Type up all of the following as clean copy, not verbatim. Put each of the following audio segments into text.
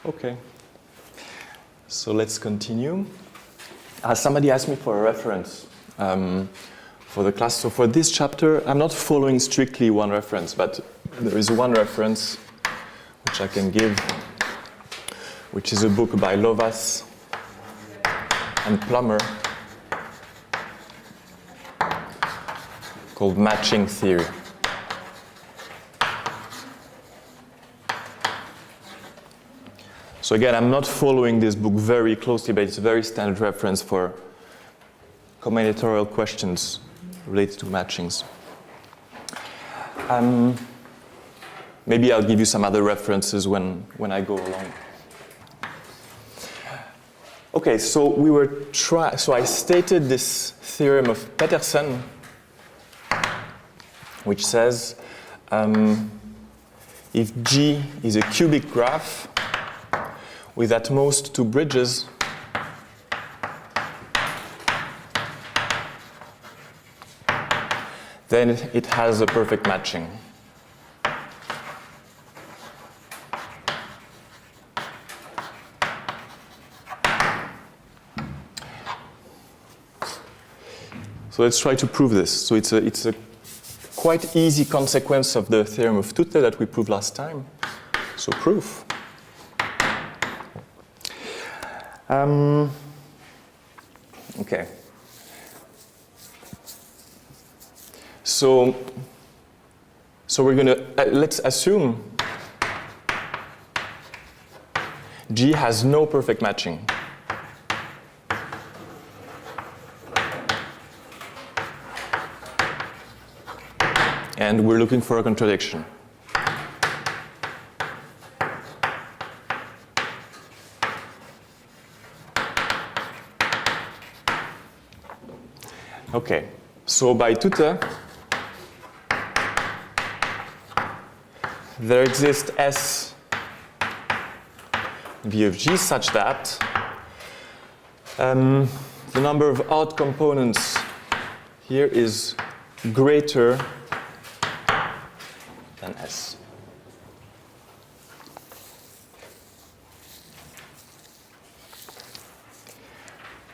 Okay. So let's continue. Somebody asked me for a reference for the class. So for this chapter, I'm not following strictly one reference, but there is one reference which I can give, which is a book by Lovas and Plummer called Matching Theory. So again, I'm not following this book very closely, but it's a very standard reference for combinatorial questions related to matchings. Maybe I'll give you some other references when I go along. Okay, so I stated this theorem of Patterson, which says if G is a cubic graph with at most two bridges, then it has a perfect matching. So let's try to prove this. So it's a quite easy consequence of the theorem of Tutte that we proved last time. So proof. Okay. So we're going to, let's assume G has no perfect matching. And we're looking for a contradiction. Okay, so by Tutte, there exists S V of G such that the number of odd components here is greater than S.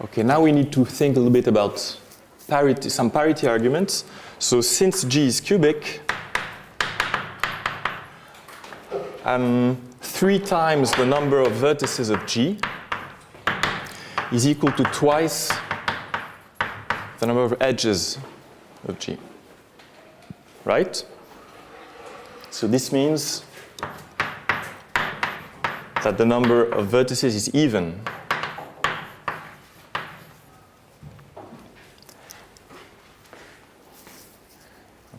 Okay, now we need to think a little bit about parity, some parity arguments. So since G is cubic, 3 times the number of vertices of G is equal to twice the number of edges of G. Right? So this means that the number of vertices is even.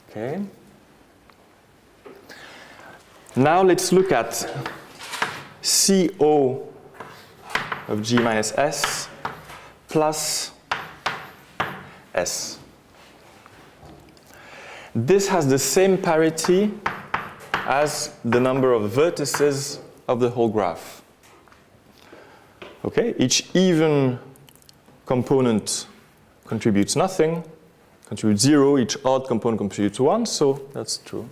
Okay. Now let's look at CO of G minus S plus S. This has the same parity as the number of vertices of the whole graph. Okay, each even component contributes nothing, contributes 0, each odd component contributes 1, so that's true.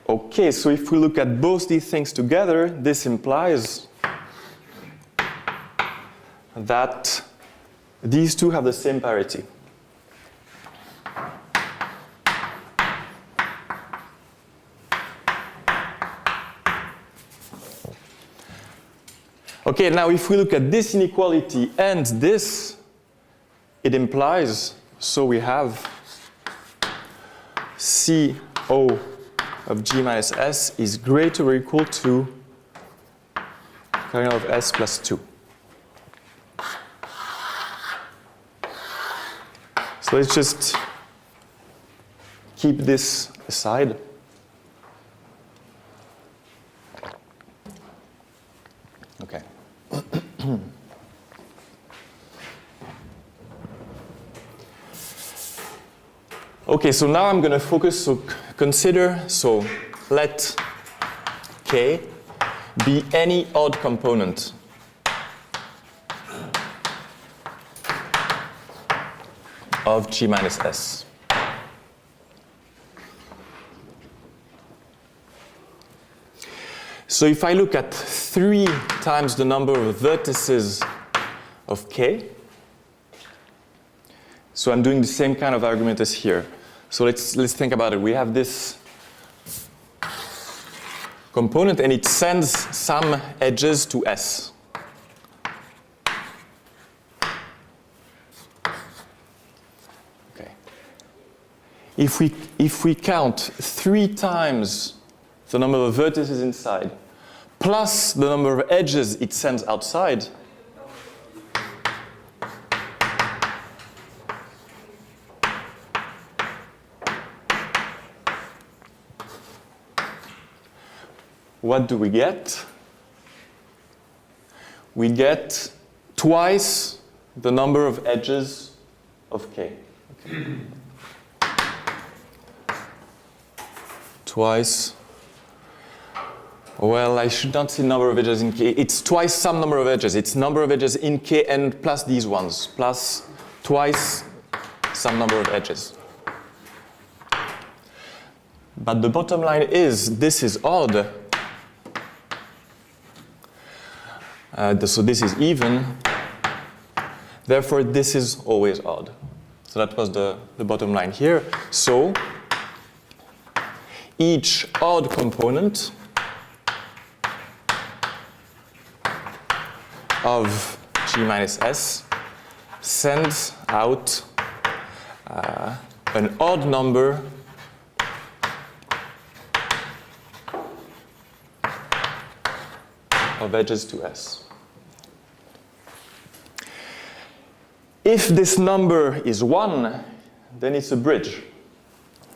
Okay, so if we look at both these things together, this implies that these two have the same parity. Okay, now if we look at this inequality and this, it implies, so we have CO of G minus S is greater or equal to kernel of S plus 2. So let's just keep this aside. Okay. Okay, so now I'm going to focus, so consider, so let K be any odd component of G minus S. So if I look at 3 times the number of vertices of K, so I'm doing the same kind of argument as here. So let's think about it. We have this component and it sends some edges to S. Okay. If we count 3 times the number of vertices inside plus the number of edges it sends outside, what do we get? We get twice the number of edges of K. Okay. Twice. Well, I should not say number of edges in K. It's twice some number of edges. It's number of edges in K and plus these ones, plus twice some number of edges. But the bottom line is, this is odd. So this is even. Therefore, this is always odd. So that was the bottom line here. So each odd component of G minus S sends out an odd number of edges to S. If this number is 1, then it's a bridge.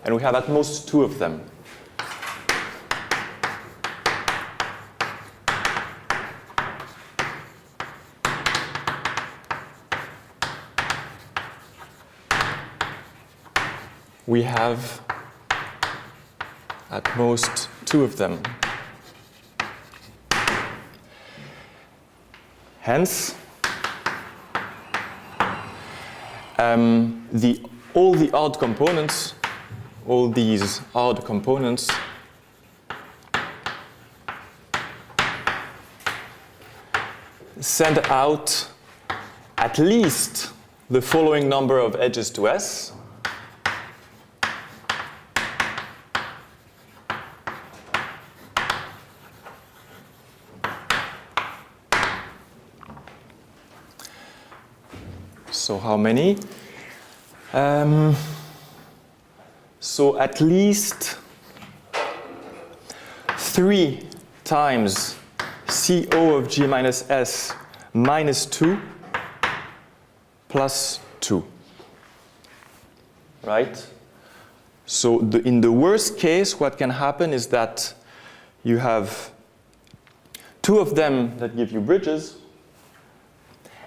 And we have at most 2 of them. We have at most 2 of them. Hence, all the odd components, all these odd components send out at least the following number of edges to S. So how many? So at least 3 times CO of G minus S minus 2 plus 2. Right? So in the worst case, what can happen is that you have 2 of them that give you bridges,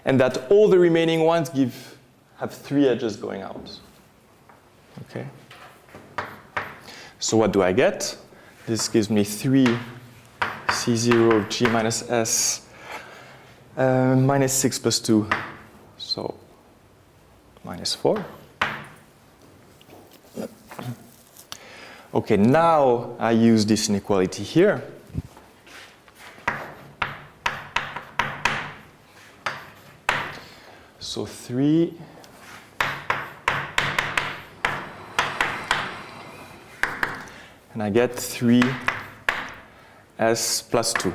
and that all the remaining ones have 3 edges going out. Okay. So what do I get? This gives me 3 C0 of G minus S minus 6 plus 2, so minus 4. Okay, now I use this inequality here. So 3 and I get 3s plus 2.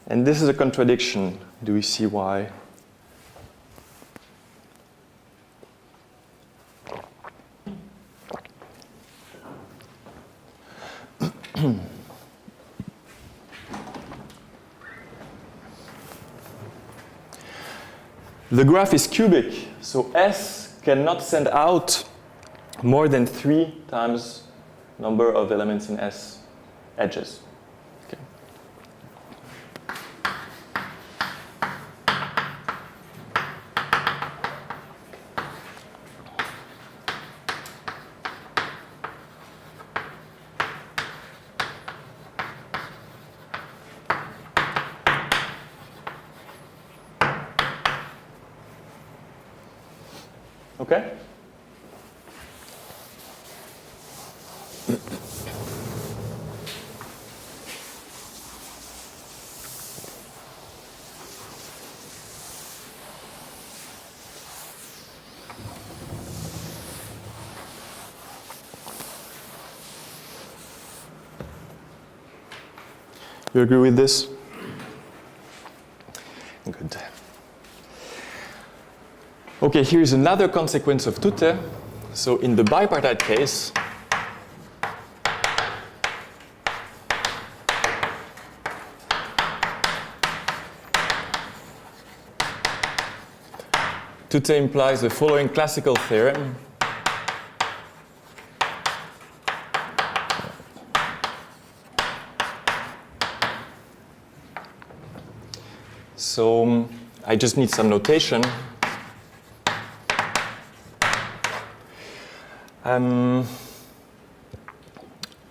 And this is a contradiction. Do we see why? The graph is cubic, so S cannot send out more than 3 times number of elements in S edges. Okay. Okay? You agree with this? Good. Okay, here's another consequence of tutte. So in the bipartite case, tutte implies the following classical theorem. So I just need some notation.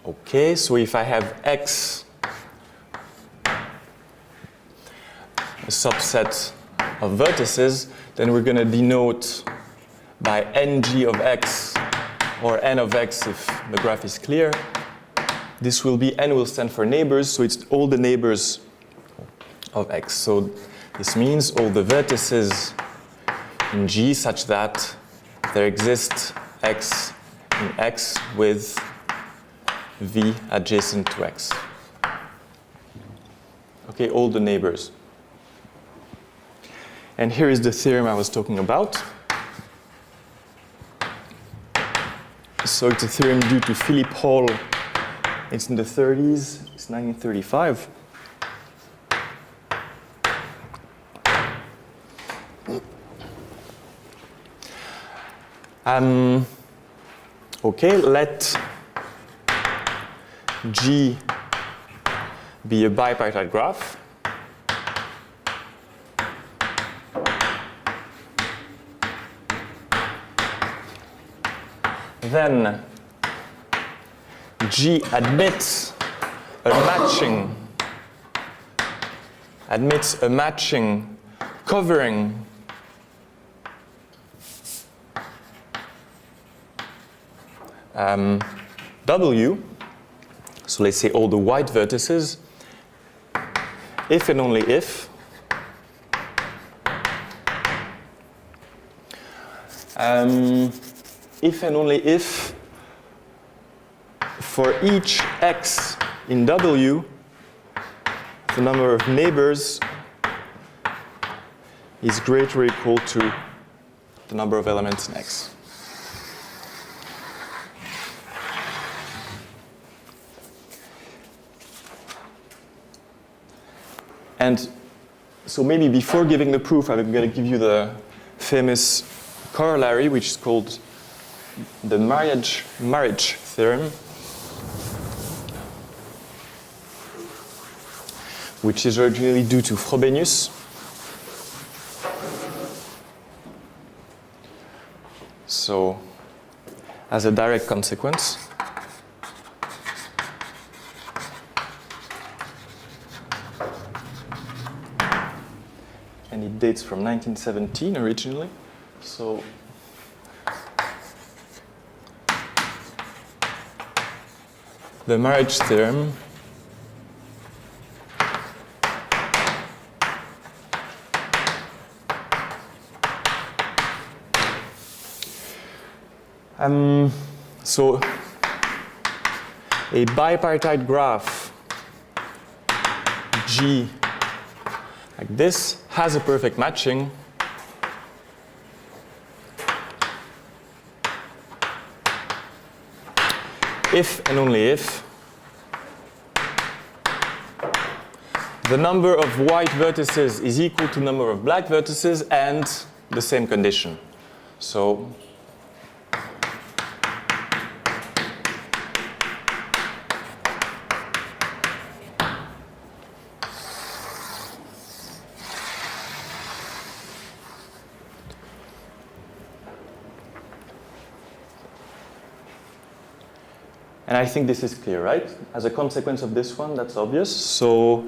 Okay, so if I have X, a subset of vertices, then we're going to denote by ng of X or n of X if the graph is clear. This will be, n will stand for neighbors, so it's all the neighbors of X. So this means all the vertices in G such that there exists X in X with V adjacent to X. Okay, all the neighbors. And here is the theorem I was talking about. So it's a theorem due to Philip Hall. It's in the 30s, it's 1935. Okay, let G be a bipartite graph. Then G admits a matching covering W, so let's say all the white vertices, if and only if and only if for each X in W, the number of neighbors is greater or equal to the number of elements in X. And so maybe before giving the proof, I'm going to give you the famous corollary, which is called the marriage theorem, which is originally due to Vibenius. So, as a direct consequence, and it dates from 1917 originally. So, the marriage theorem so a bipartite graph G like this has a perfect matching if and only if the number of white vertices is equal to the number of black vertices and the same condition. So and I think this is clear, right? As a consequence of this one, that's obvious. So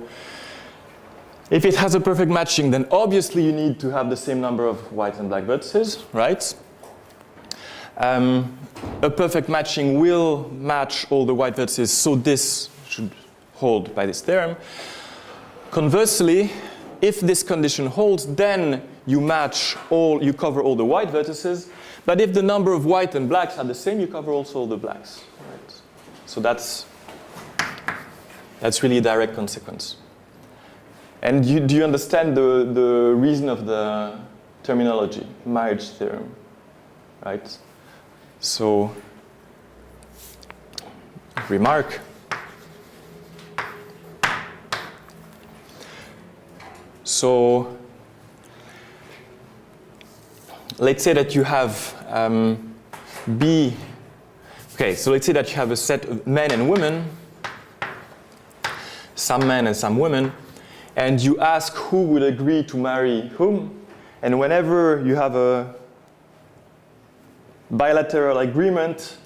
if it has a perfect matching, then obviously you need to have the same number of white and black vertices, right? A perfect matching will match all the white vertices, so this should hold by this theorem. Conversely, if this condition holds, then you cover all the white vertices. But if the number of white and blacks are the same, you cover also all the blacks. Right? So that's That's really a direct consequence. And do you understand the reason of the terminology, marriage theorem, right? So, remark. So, let's say that you have B. Okay, so let's say that you have a set of men and women, some men and some women, and you ask who will agree to marry whom, and whenever you have a bilateral agreement,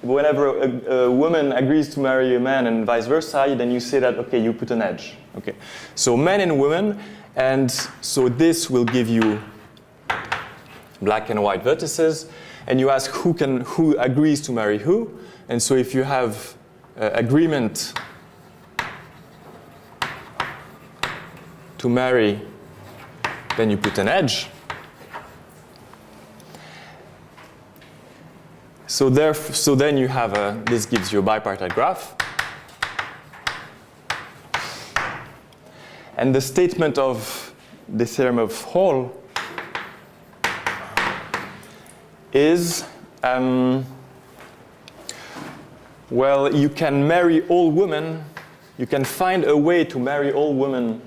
whenever a woman agrees to marry a man and vice versa, then you say that, okay, you put an edge. Okay, so men and women, and so this will give you black and white vertices, and you ask who agrees to marry who, and so if you have agreement to marry, then you put an edge. So then you have this gives you a bipartite graph. And the statement of the theorem of Hall is, well, you can marry all women, you can find a way to marry all women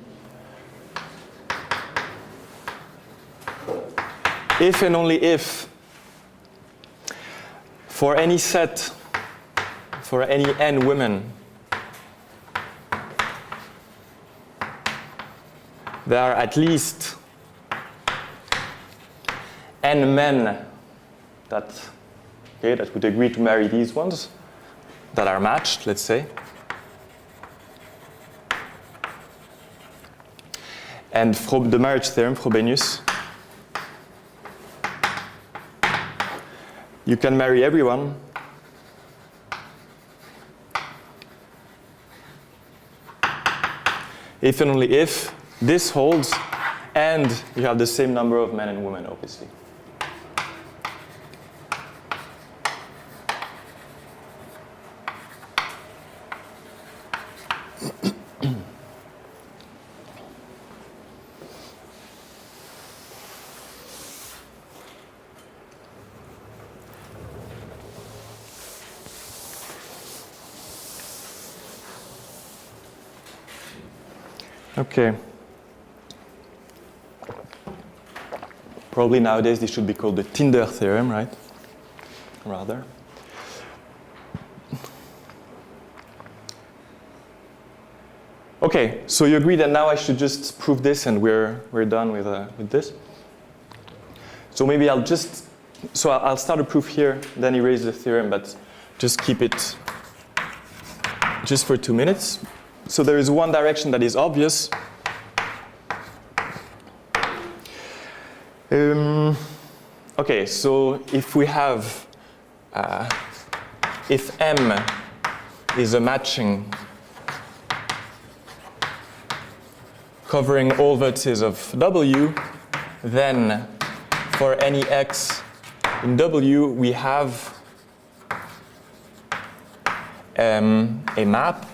if and only if for any set, for any n women, there are at least n men that would agree to marry these ones that are matched, let's say. And from the marriage theorem, Vibenius, you can marry everyone if and only if this holds and you have the same number of men and women, obviously. Okay. Probably nowadays this should be called the Tinder theorem, right? Rather. Okay, so you agree that now I should just prove this and we're done with this? So maybe I'll start a proof here, then erase the theorem, but just keep it just for 2 minutes. So there is one direction that is obvious. Okay, so if we have, if M is a matching covering all vertices of W, then for any X in W, we have a map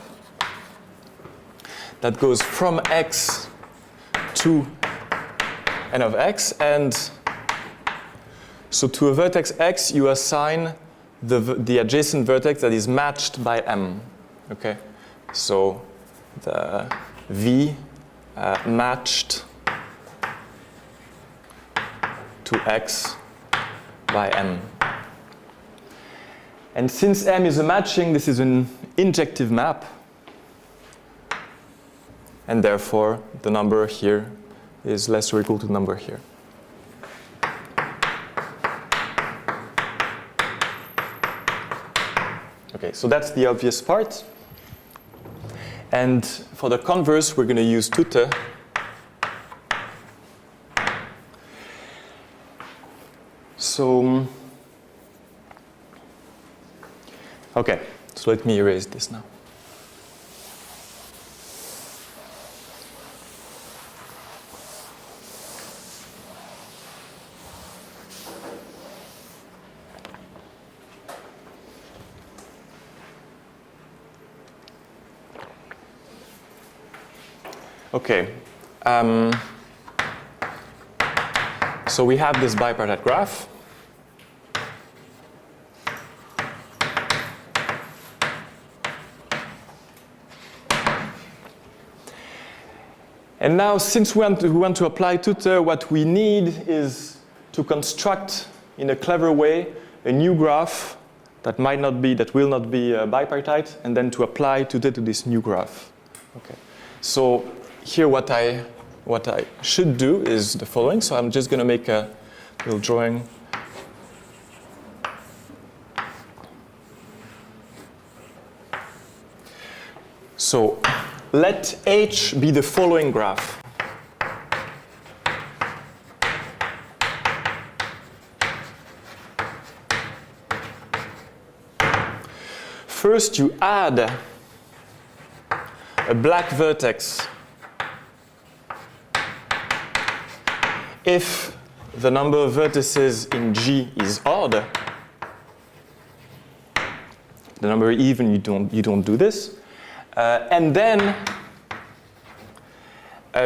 that goes from X to n of X, and so to a vertex X you assign the adjacent vertex that is matched by M. Okay, so the V matched to X by M. And since M is a matching, this is an injective map, and therefore the number here is less or equal to the number here. Okay, so that's the obvious part. And for the converse, we're going to use Tutte. So, okay, so let me erase this now. Okay. So we have this bipartite graph. And now, since we want to apply tutor, what we need is to construct, in a clever way, a new graph that will not be bipartite, and then to apply tutor to this new graph. Okay. So here, what I should do is the following. So I'm just going to make a little drawing. So let H be the following graph. First, you add a black vertex if the number of vertices in G is odd. The number even, you don't do this. And then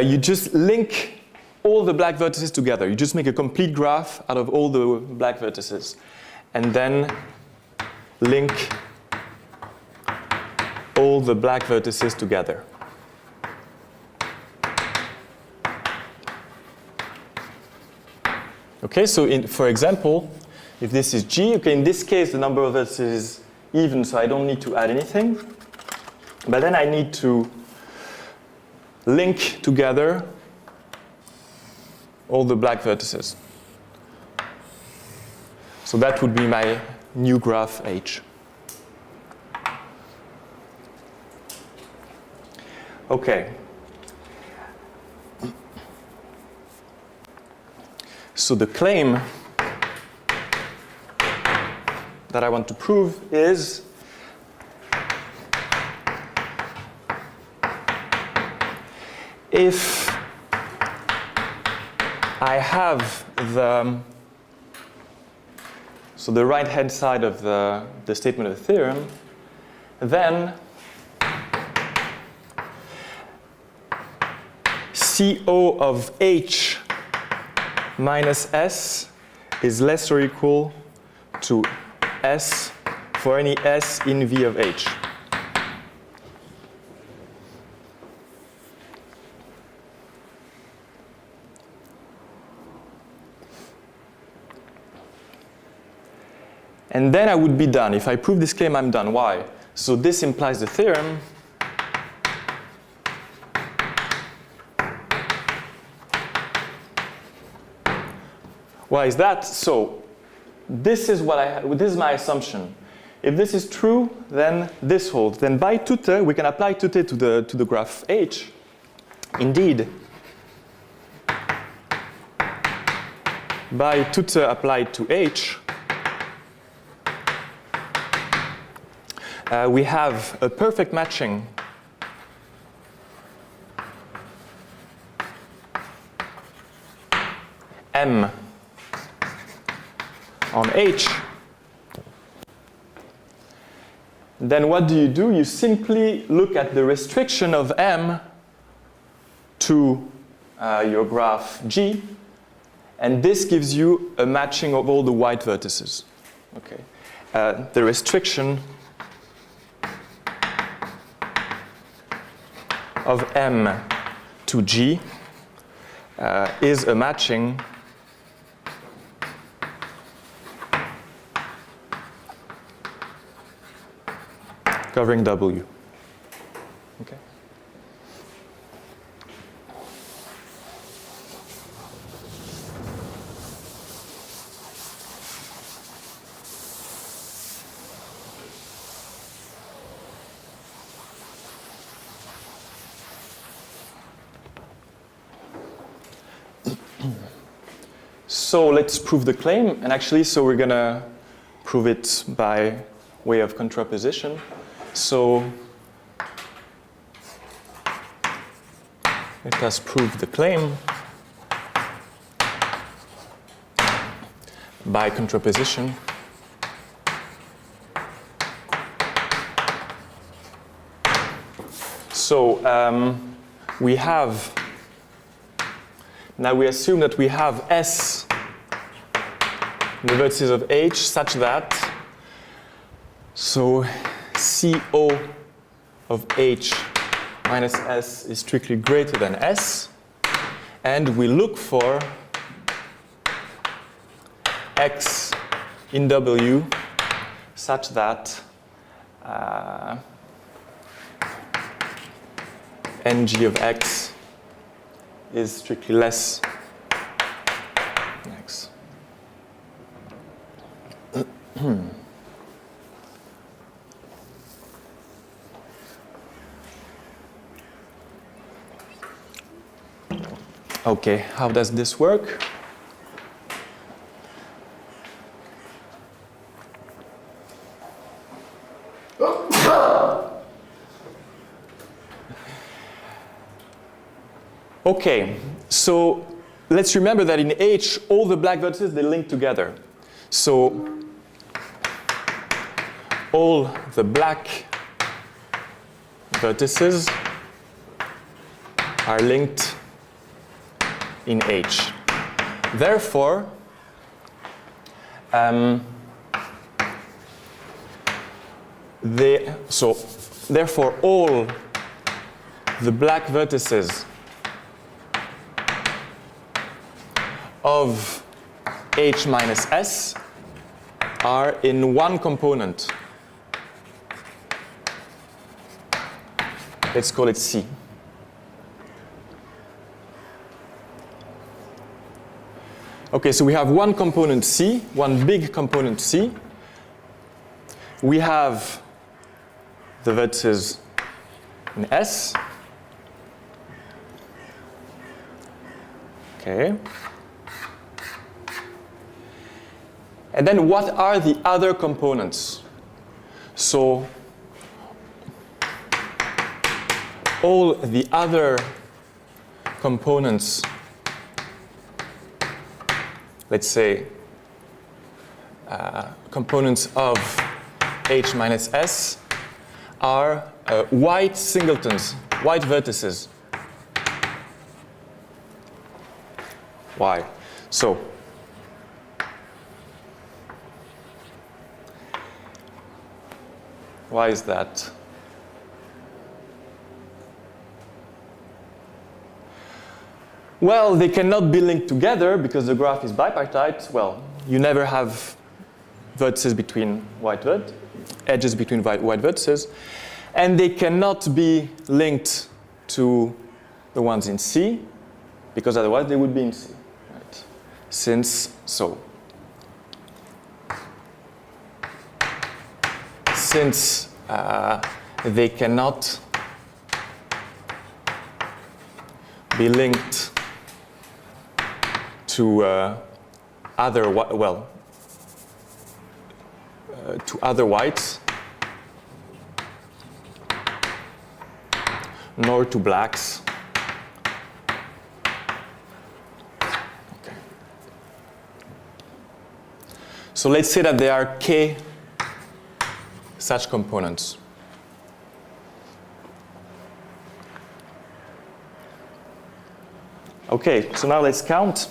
you just link all the black vertices together. You just make a complete graph out of all the black vertices. And then link all the black vertices together. Okay, so for example, if this is G, okay, in this case the number of vertices is even, so I don't need to add anything. But then I need to link together all the black vertices. So that would be my new graph H. Okay. So the claim that I want to prove is if I have the right-hand side of the statement of the theorem, then CO of H minus S is less or equal to S for any S in V of H. And then I would be done. If I prove this claim, I'm done. Why? So this implies the theorem Why is that? So this is my assumption. If this is true, then this holds. Then by tutor, we can apply tutor to the graph H. Indeed, by tutor applied to H, we have a perfect matching M on H. Then what do? You simply look at the restriction of M to your graph G, and this gives you a matching of all the white vertices. Okay. The restriction of M to G is a matching covering W. Okay. So let's prove the claim, and actually, so we're gonna prove it by way of contraposition. So let us prove the claim by contraposition. So we have, now we assume that we have S in the vertices of H such that, so CO of H minus S is strictly greater than S, and we look for X in W such that NG of X is strictly less than X. Okay, how does this work? Okay, so let's remember that in H, all the black vertices, they link together. So all the black vertices are linked in H. Therefore, therefore all the black vertices of H minus S are in one component. Let's call it C. Okay, so we have one component C, one big component C. We have the vertices in S. Okay. And then what are the other components? So all the other components, let's say components of H minus S are white singletons, white vertices. Why? So why is that? Well, they cannot be linked together because the graph is bipartite. Well, you never have vertices between edges between white vertices. And they cannot be linked to the ones in C, because otherwise they would be in C. Right? Since they cannot be linked to other whites, nor to blacks. Okay. So let's say that there are k such components. Okay, so now let's count.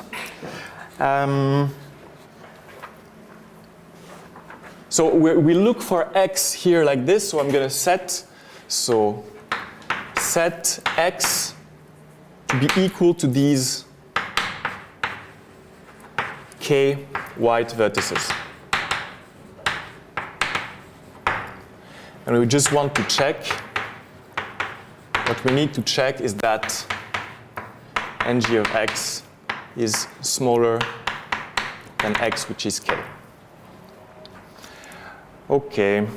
So we look for X here like this, so I'm going to set X to be equal to these k white vertices. And we just want to check, what we need to check is that NG of X is smaller than X, which is K. Okay.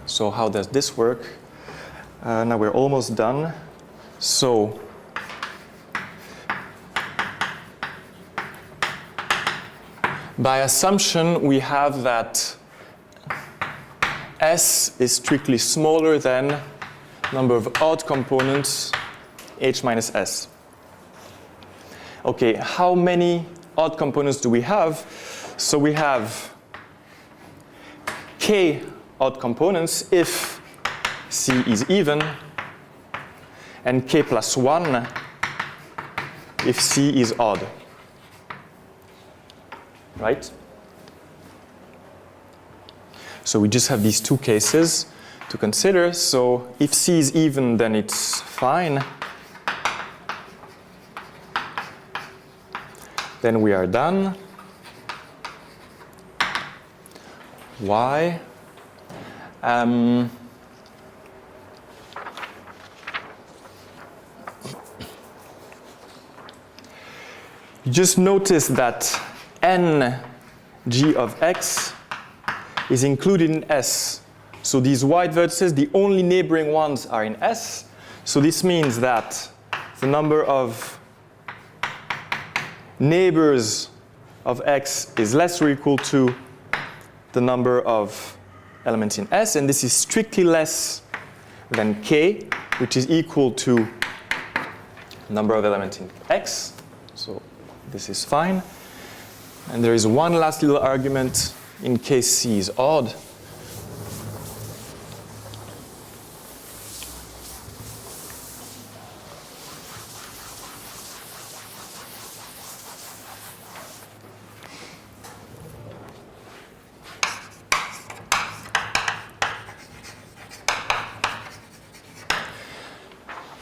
So how does this work? Now we're almost done. So by assumption, we have that S is strictly smaller than number of odd components H minus S. Okay, how many odd components do we have? So we have k odd components if C is even, and k plus 1 if C is odd. Right? So we just have these two cases to consider. So if C is even, then it's fine. Then we are done. Why? You just notice that n g of x is included in S. So these white vertices, the only neighboring ones are in S. So this means that the number of neighbors of x is less or equal to the number of elements in S, and this is strictly less than k, which is equal to number of elements in X. So this is fine. And there is one last little argument in case C is odd.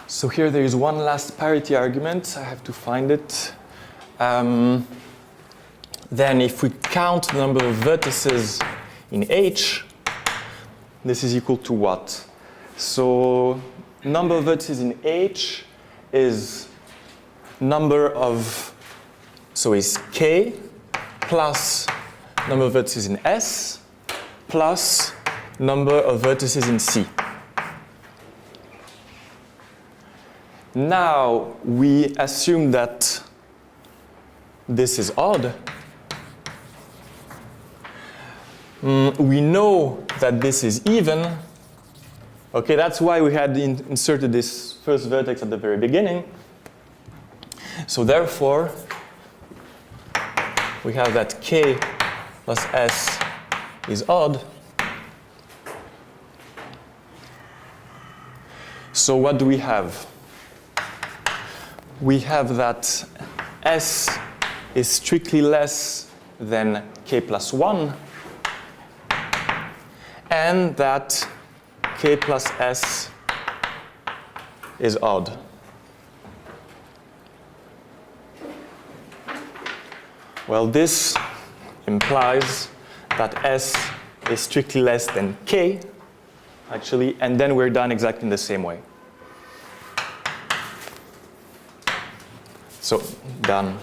So here there is one last parity argument. I have to find it. Then if we count the number of vertices in H, this is equal to what? So number of vertices in H is number of, so is K plus number of vertices in S plus number of vertices in C. Now we assume that this is odd. We know that this is even. Okay, that's why we had inserted this first vertex at the very beginning. So therefore, we have that K plus S is odd. So what do we have? We have that S is strictly less than K plus 1, and that K plus S is odd. Well, this implies that S is strictly less than K, actually, and then we're done exactly in the same way. So, done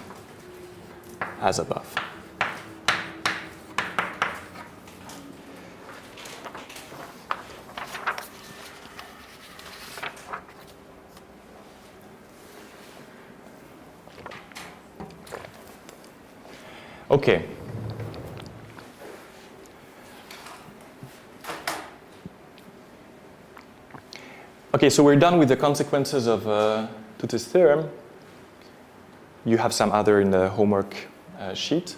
as above. Okay. Okay, so we're done with the consequences of Tutte's theorem. You have some other in the homework sheet.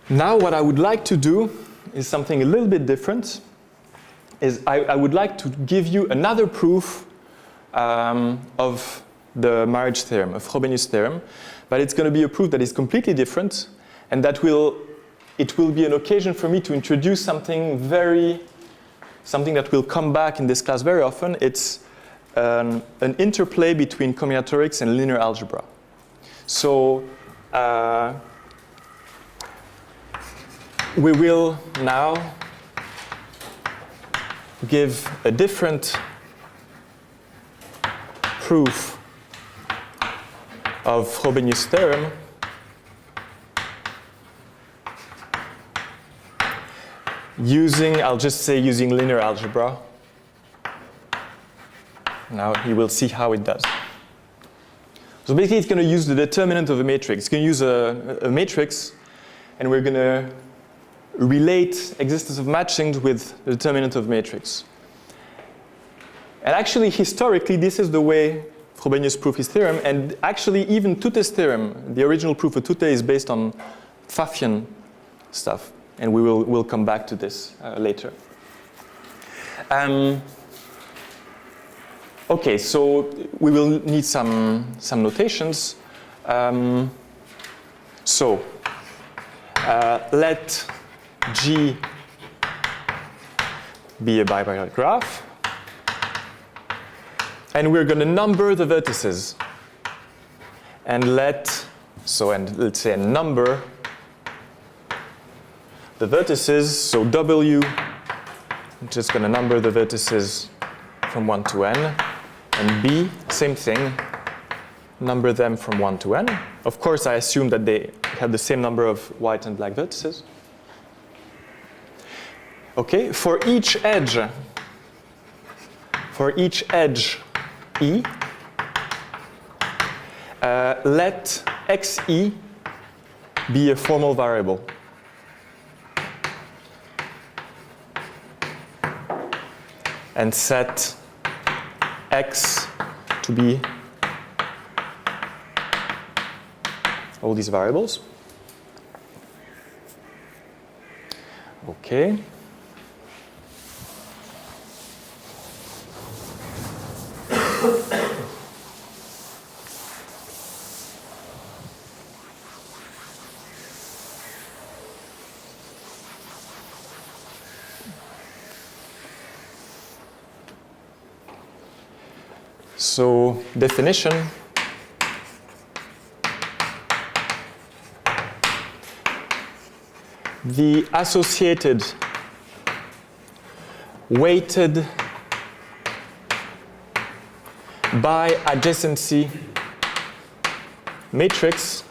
Now what I would like to do is something a little bit different. I would like to give you another proof of the marriage theorem, of Frobenius theorem, but it's going to be a proof that is completely different, and that it will be an occasion for me to introduce something that will come back in this class very often. It's an interplay between combinatorics and linear algebra. So we will now give a different proof of Frobenius theorem using linear algebra. Now you will see how it does. So basically, it's going to use the determinant of a matrix. It's going to use a matrix, and we're going to relate existence of matchings with the determinant of matrix. And actually, historically, this is the way Frobenius proved his theorem. And actually, even Tutte's theorem, the original proof of Tutte, is based on Pfaffian stuff. And we'll come back to this later. Okay, so we will need some notations. Let G be a bipartite graph. And we're going to number the vertices. And let's say number the vertices. So W, I'm just going to number the vertices from 1 to n. And B, same thing, number them from 1 to n. Of course, I assume that they have the same number of white and black vertices. Okay, for each edge E, let xe be a formal variable. And set x to be all these variables. Okay. So definition, the associated weighted by adjacency matrix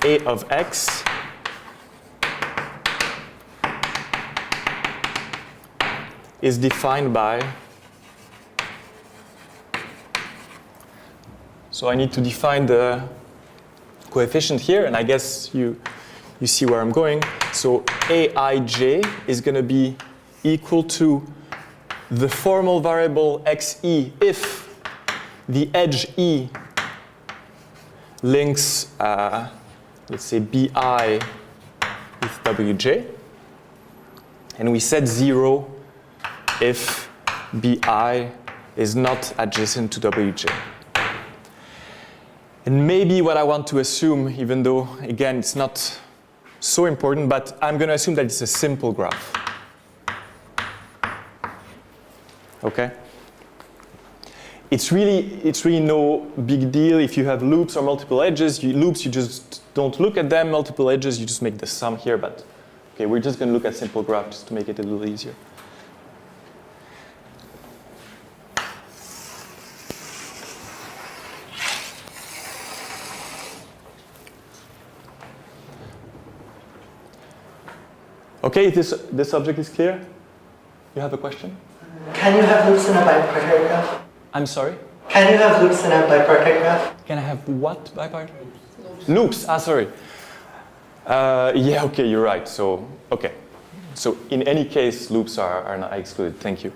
A of x is defined by, so I need to define the coefficient here, and I guess you see where I'm going. So Aij is going to be equal to the formal variable xe if the edge E links, let's say, Bi with Wj, and we set 0 if Bi is not adjacent to Wj. And maybe what I want to assume, even though, again, it's not so important, but I'm going to assume that it's a simple graph. Okay? It's really no big deal if you have loops or multiple edges. Loops, you just don't look at them. Multiple edges, you just make the sum here. But okay, we're just going to look at simple graph just to make it a little easier. Okay, this subject is clear? You have a question? Can you have loops in a bipartite graph? I'm sorry? Can you have loops in a bipartite graph? Can I have what bipartite? Loops. Sorry. Yeah, okay, you're right. So, okay. So in any case, loops are not excluded. Thank you.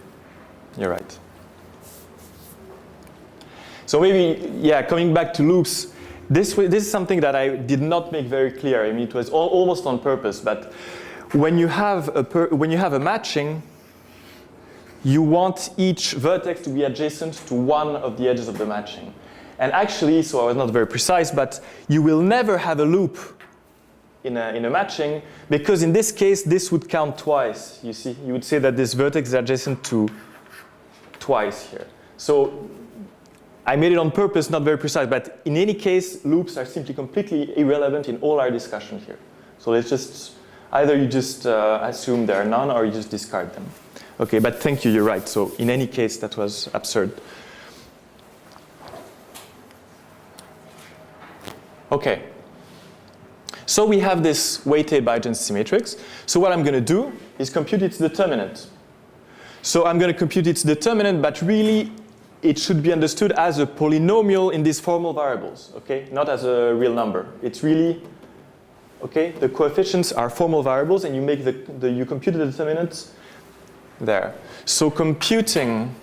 You're right. So maybe, yeah, coming back to loops, this is something that I did not make very clear. I mean, it was almost on purpose, but when you have a matching, you want each vertex to be adjacent to one of the edges of the matching. And actually, so I was not very precise, but you will never have a loop in a matching, because in this case, this would count twice. You see, you would say that this vertex is adjacent to twice here. So I made it on purpose, not very precise, but in any case, loops are simply completely irrelevant in all our discussion here. So let's just, either you just assume there are none, or you just discard them. Okay, but thank you, you're right. So in any case, that was absurd. Okay. So we have this weighted by adjacency matrix. So what I'm going to do is compute its determinant. So I'm going to compute its determinant, but really it should be understood as a polynomial in these formal variables, okay? Not as a real number. It's really, okay, the coefficients are formal variables, and you make you compute the determinant there. So computing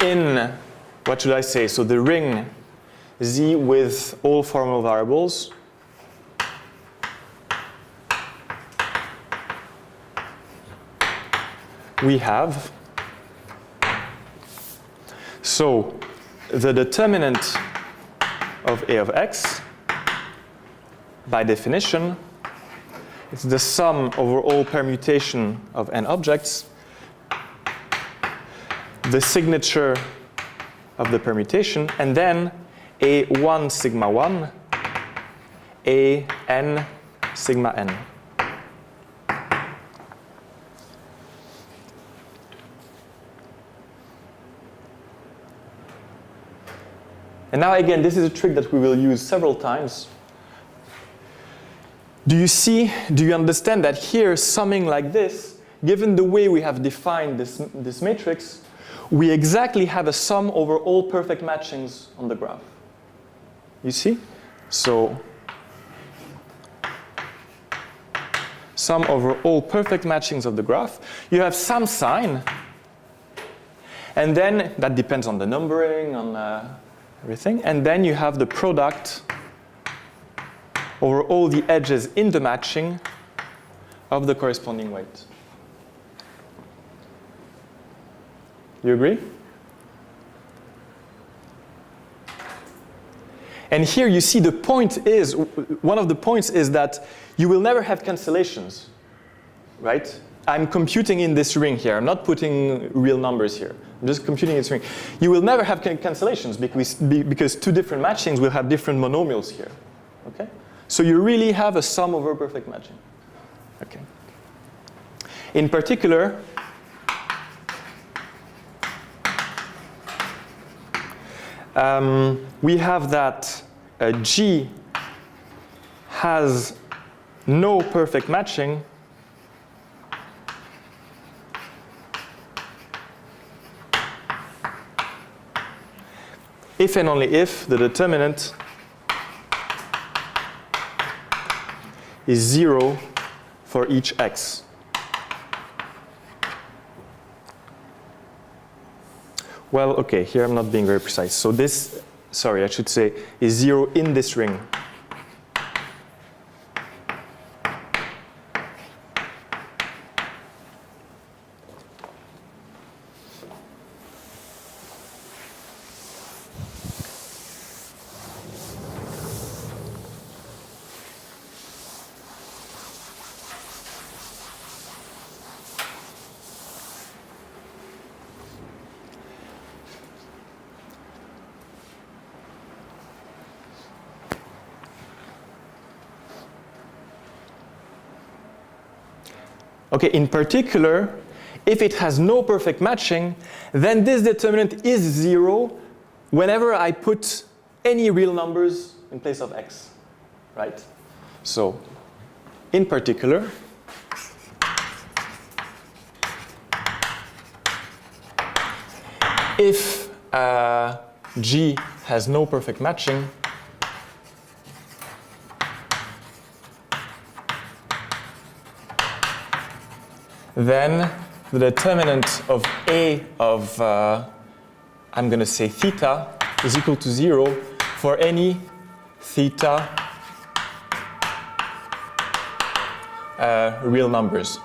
in, what should I say? So the ring Z with all formal variables we have, so the determinant of A of x, by definition, it's the sum over all permutation of n objects, the signature of the permutation, and then A1 sigma 1, A n sigma n. And now again, this is a trick that we will use several times. Do you understand that here, summing like this, given the way we have defined this matrix, we exactly have a sum over all perfect matchings on the graph. You see? So, sum over all perfect matchings of the graph. You have some sign, and then that depends on the numbering, on everything, and then you have the product over all the edges in the matching of the corresponding weight. You agree? And here you see the point is, one of the points is that you will never have cancellations, right? I'm computing in this ring here. I'm not putting real numbers here. I'm just computing in this ring. You will never have cancellations because two different matchings will have different monomials here, okay? So you really have a sum over perfect matching, okay? In particular, we have that G has no perfect matching if and only if the determinant is 0 for each x. Well, okay, here I'm not being very precise. So this, sorry, I should say, is 0 in this ring. Okay, in particular, if it has no perfect matching, then this determinant is 0 whenever I put any real numbers in place of x, right? So, in particular, if G has no perfect matching, then the determinant of A of, I'm going to say theta, is equal to 0 for any theta real numbers.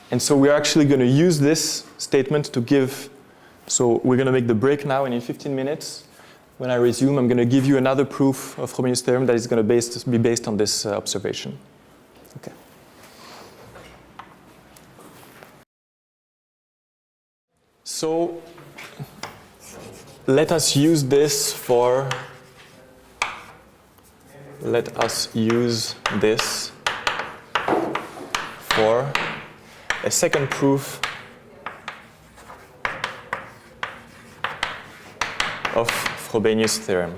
And so we're actually going to use this statement to give. So we're going to make the break now, and in 15 minutes, when I resume, I'm going to give you another proof of Frobenius theorem that is going to be based on this observation. Okay. So let us use this for a second proof of Frobenius theorem.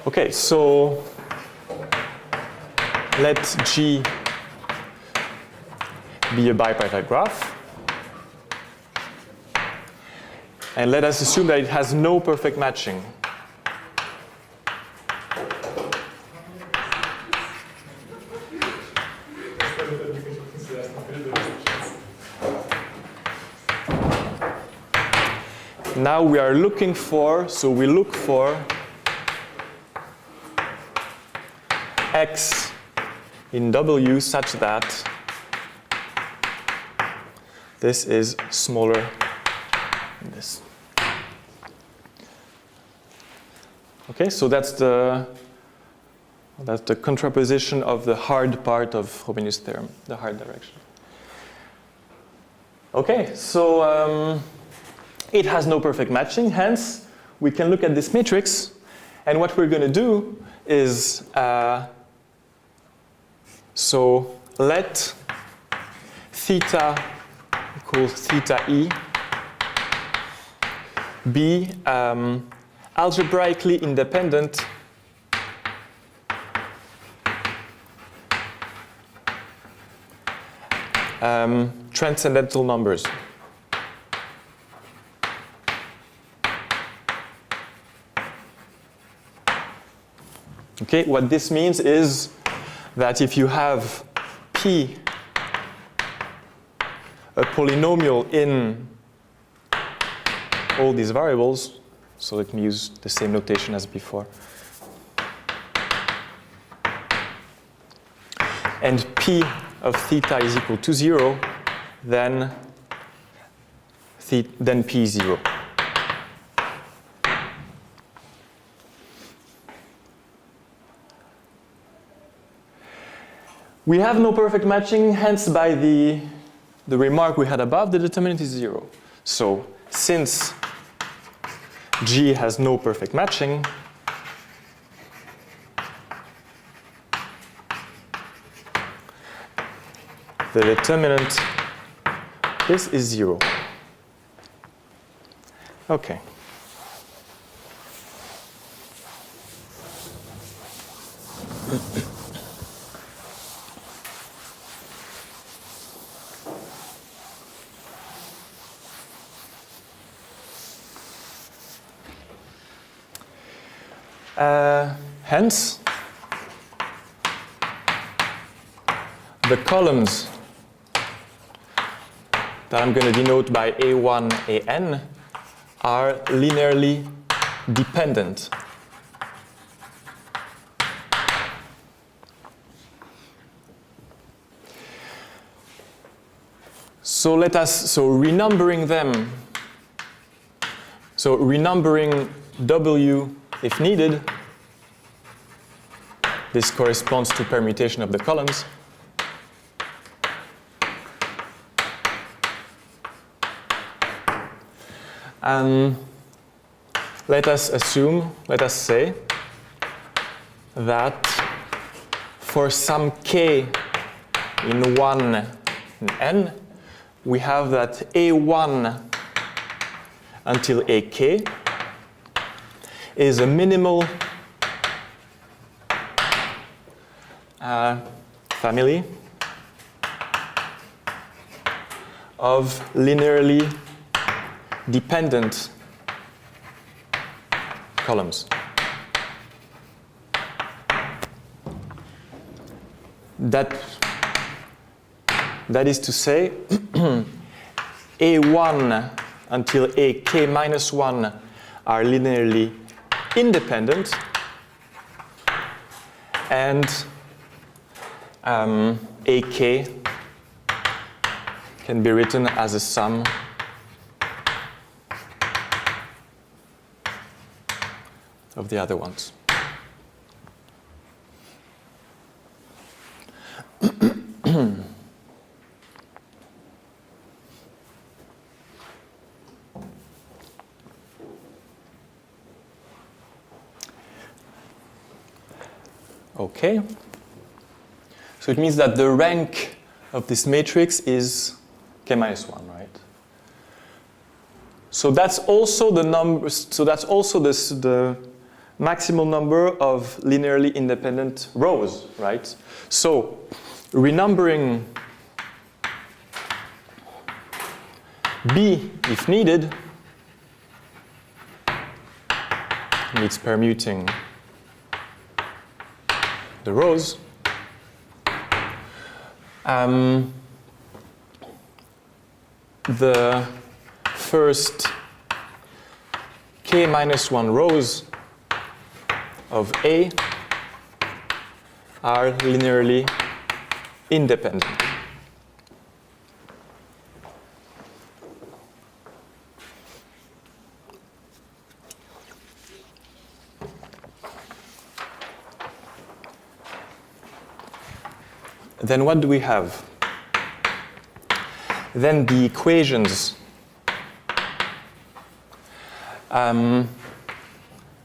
Okay, so let G be a bipartite graph. And let us assume that it has no perfect matching. Now we are looking for, so we look for x in W such that this is smaller than this. Okay, so that's the contraposition of the hard part of Frobenius' theorem, the hard direction. Okay, so it has no perfect matching, hence we can look at this matrix, and what we're going to do is, so let theta equals theta e be algebraically independent transcendental numbers. Okay, what this means is that if you have P, a polynomial in all these variables, so let me use the same notation as before, and P of theta is equal to 0, then P is 0. We have no perfect matching, hence by the remark we had above, the determinant is 0. So since G has no perfect matching, the determinant, this is 0. Okay. Hence, the columns that I'm going to denote by A1, AN are linearly dependent. So renumbering them, so renumbering W if needed, this corresponds to permutation of the columns. And let us say that for some k in 1 in n, we have that A1 until AK is a minimal family of linearly dependent columns. That is to say, A1 until AK minus 1 are linearly independent, and AK can be written as a sum of the other ones. Okay. So it means that the rank of this matrix is k minus 1, right? So that's also the number. So that's also the maximal number of linearly independent rows, right? So renumbering B if needed needs permuting the rows. The first k minus 1 rows of A are linearly independent. Then what do we have? Then the equations.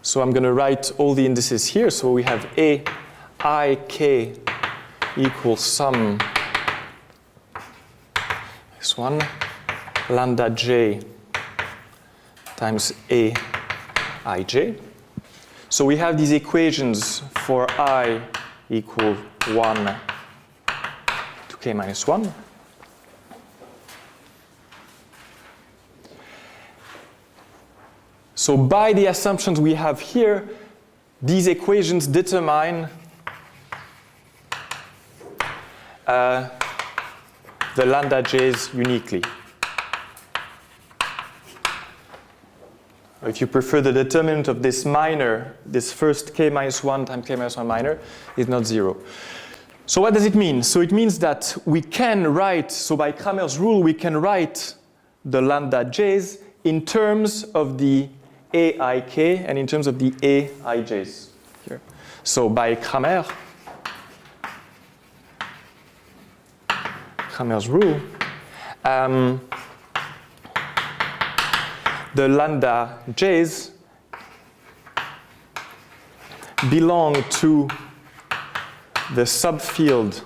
So I'm going to write all the indices here. So we have A I k equals sum this one lambda j times A ij. So we have these equations for I equal 1 to k minus 1. So by the assumptions we have here, these equations determine the lambda j's uniquely. If you prefer, the determinant of this minor, this first k minus 1 times k minus 1 minor, is not 0. So what does it mean? So it means that we can write, so by Cramer's rule, we can write the lambda j's in terms of the aik and in terms of the aij's here. So by Cramer's rule, the lambda j's belong to the subfield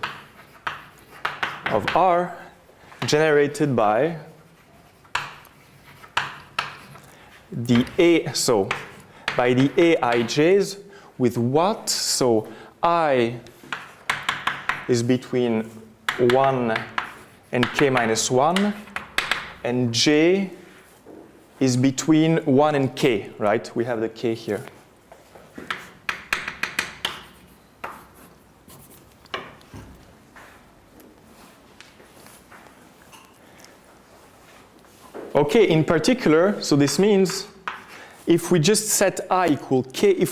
of R generated by the so by the aij's with what? So I is between 1 and k minus 1, and j is between 1 and k, right? We have the k here. Okay, in particular, so this means if we just set I equal k,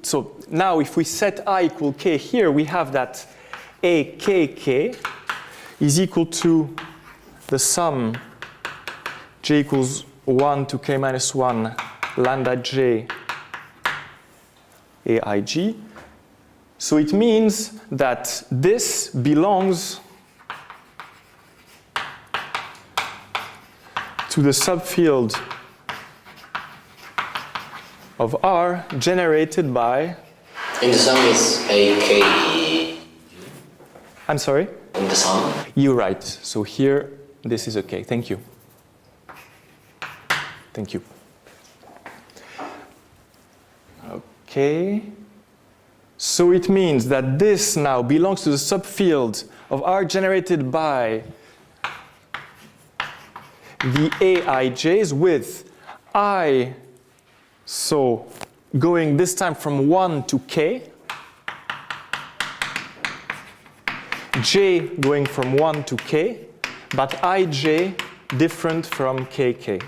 so now if we set I equal k here, we have that akk is equal to the sum j equals 1 to k minus 1 lambda j aig. So it means that this belongs to the subfield of R generated by. In the sum is AKE. I'm sorry? In the sum? You're right. So here, this is okay. Thank you. Thank you. Okay. So it means that this now belongs to the subfield of R generated by the aij's with I, so going this time from 1 to k, j going from 1 to k, but ij different from kk.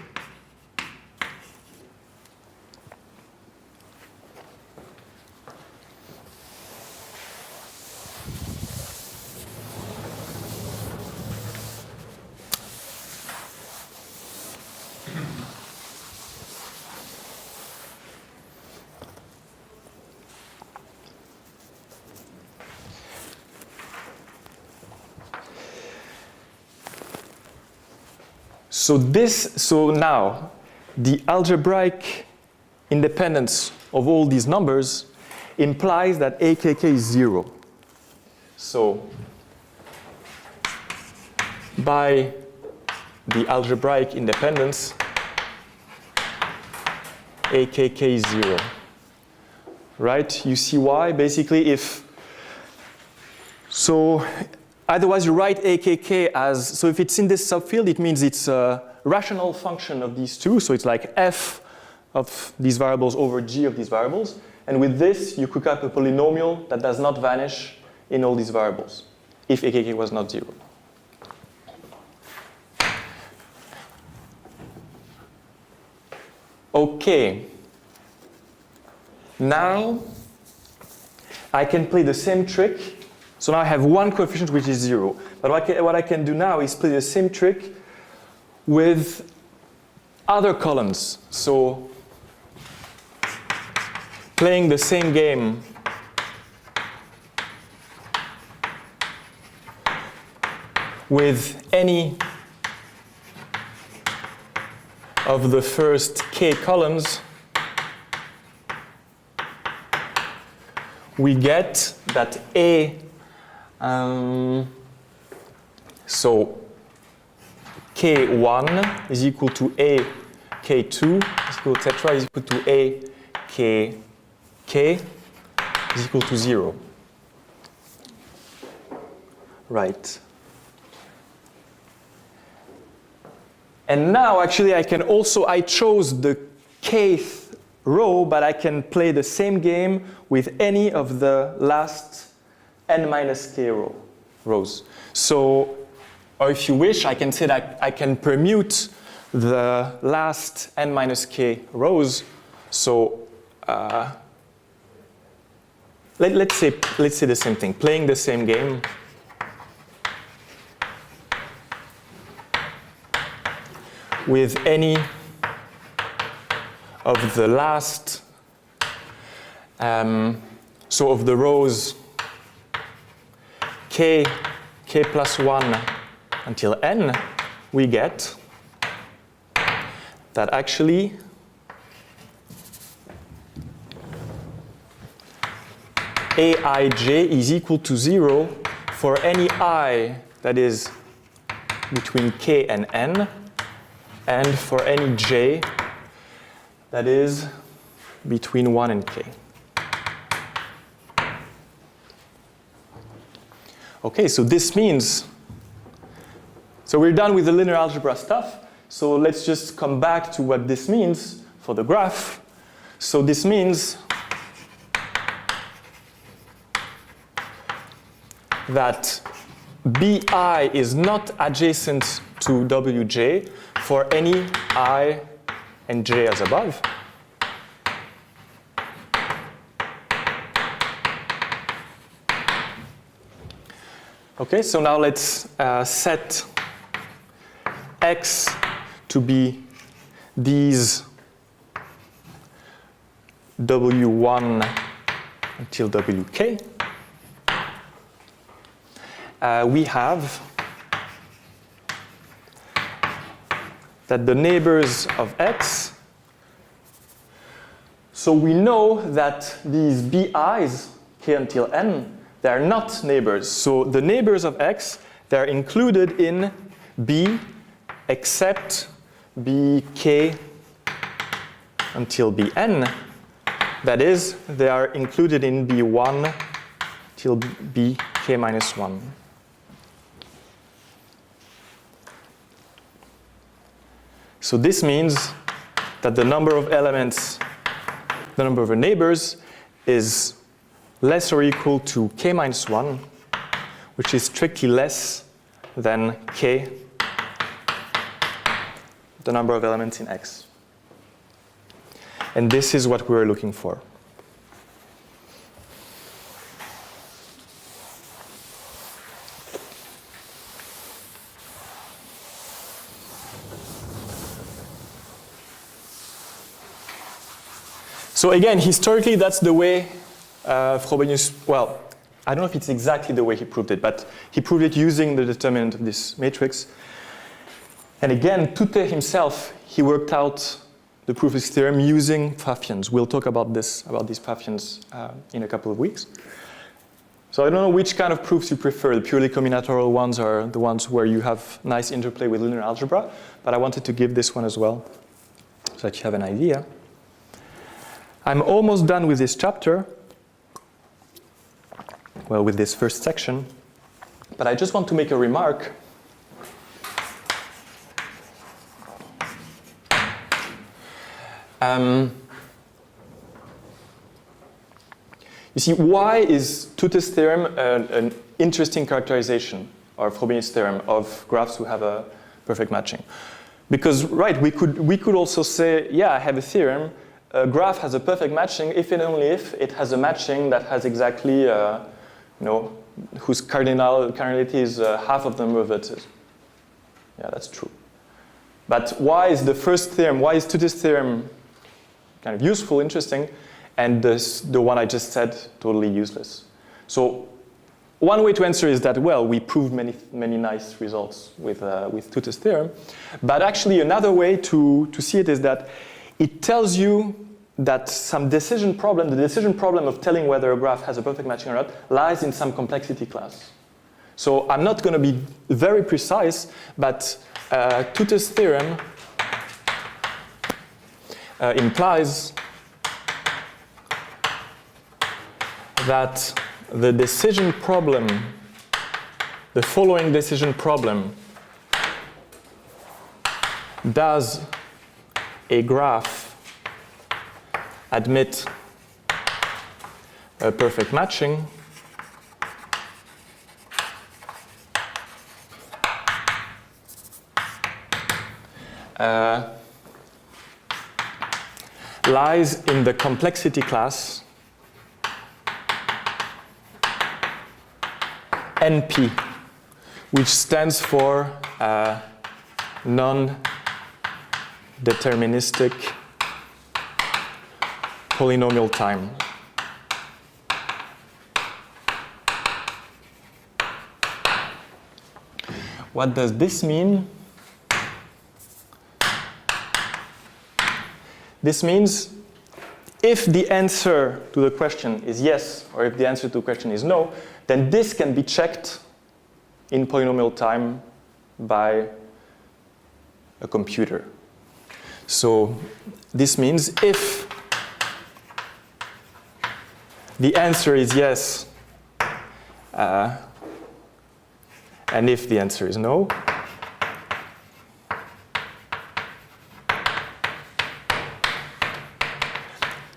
So now, the algebraic independence of all these numbers implies that akk is 0. So by the algebraic independence, akk is 0. Right? You see why? Basically, otherwise, you write akk as, so if it's in this subfield, it means it's a rational function of these two. So it's like f of these variables over g of these variables. And with this, you cook up a polynomial that does not vanish in all these variables, if akk was not 0. Okay, Now I can play the same trick. So now I have one coefficient which is 0. But what I can do now is play the same trick with other columns. So playing the same game with any of the first k columns, we get that A, so K1 is equal to A, K2 is equal, etc. is equal to A, K, K is equal to 0. Right. And now actually I chose the kth row, but I can play the same game with any of the last n minus k rows. So, or if you wish, I can say that I can permute the last n minus k rows. So let's say the same thing, playing the same game. With any of the last, so of the rows k plus 1 until n, we get that actually Aij is equal to 0 for any I that is between k and n, and for any j that is between 1 and k. Okay, so this means, so we're done with the linear algebra stuff. So let's just come back to what this means for the graph. So this means that Bi is not adjacent to Wj for any I and j as above. Okay, so now let's set x to be these W1 until Wk. We have that the neighbors of x, so we know that these bi's, k until n, they are not neighbors. So the neighbors of x, they are included in b except bk until bn. That is, they are included in b1 till bk minus 1. So this means that the number of elements, the number of neighbors is less or equal to k minus 1, which is strictly less than k, the number of elements in X. And this is what we're looking for. So again, historically, that's the way Frobenius, well, I don't know if it's exactly the way he proved it, but he proved it using the determinant of this matrix. And again, Tutte himself, he worked out the proof of this theorem using Pfaffians. We'll talk about these Pfaffians in a couple of weeks. So I don't know which kind of proofs you prefer. The purely combinatorial ones are the ones where you have nice interplay with linear algebra, but I wanted to give this one as well so that you have an idea. I'm almost done with this chapter, well, with this first section, but I just want to make a remark. You see, why is Tutte's theorem an interesting characterization, or Frobenius theorem, of graphs who have a perfect matching? Because, right, we could also say, yeah, I have a theorem, a graph has a perfect matching if and only if it has a matching that has exactly, whose cardinality is half of the number of vertices. Yeah, that's true. But why is the first theorem, why is Tute's theorem kind of useful, interesting, and the one I just said totally useless? So one way to answer is that, well, we proved many nice results with Tute's theorem. But actually another way to see it is that it tells you that some decision problem, the decision problem of telling whether a graph has a perfect matching or not, lies in some complexity class. So I'm not going to be very precise, but Tute's theorem implies that the decision problem, the following decision problem, does a graph admit a perfect matching lies in the complexity class NP, which stands for non-deterministic polynomial time. What does this mean? This means if the answer to the question is yes, or if the answer to the question is no, then this can be checked in polynomial time by a computer. So this means if the answer is yes, and if the answer is no,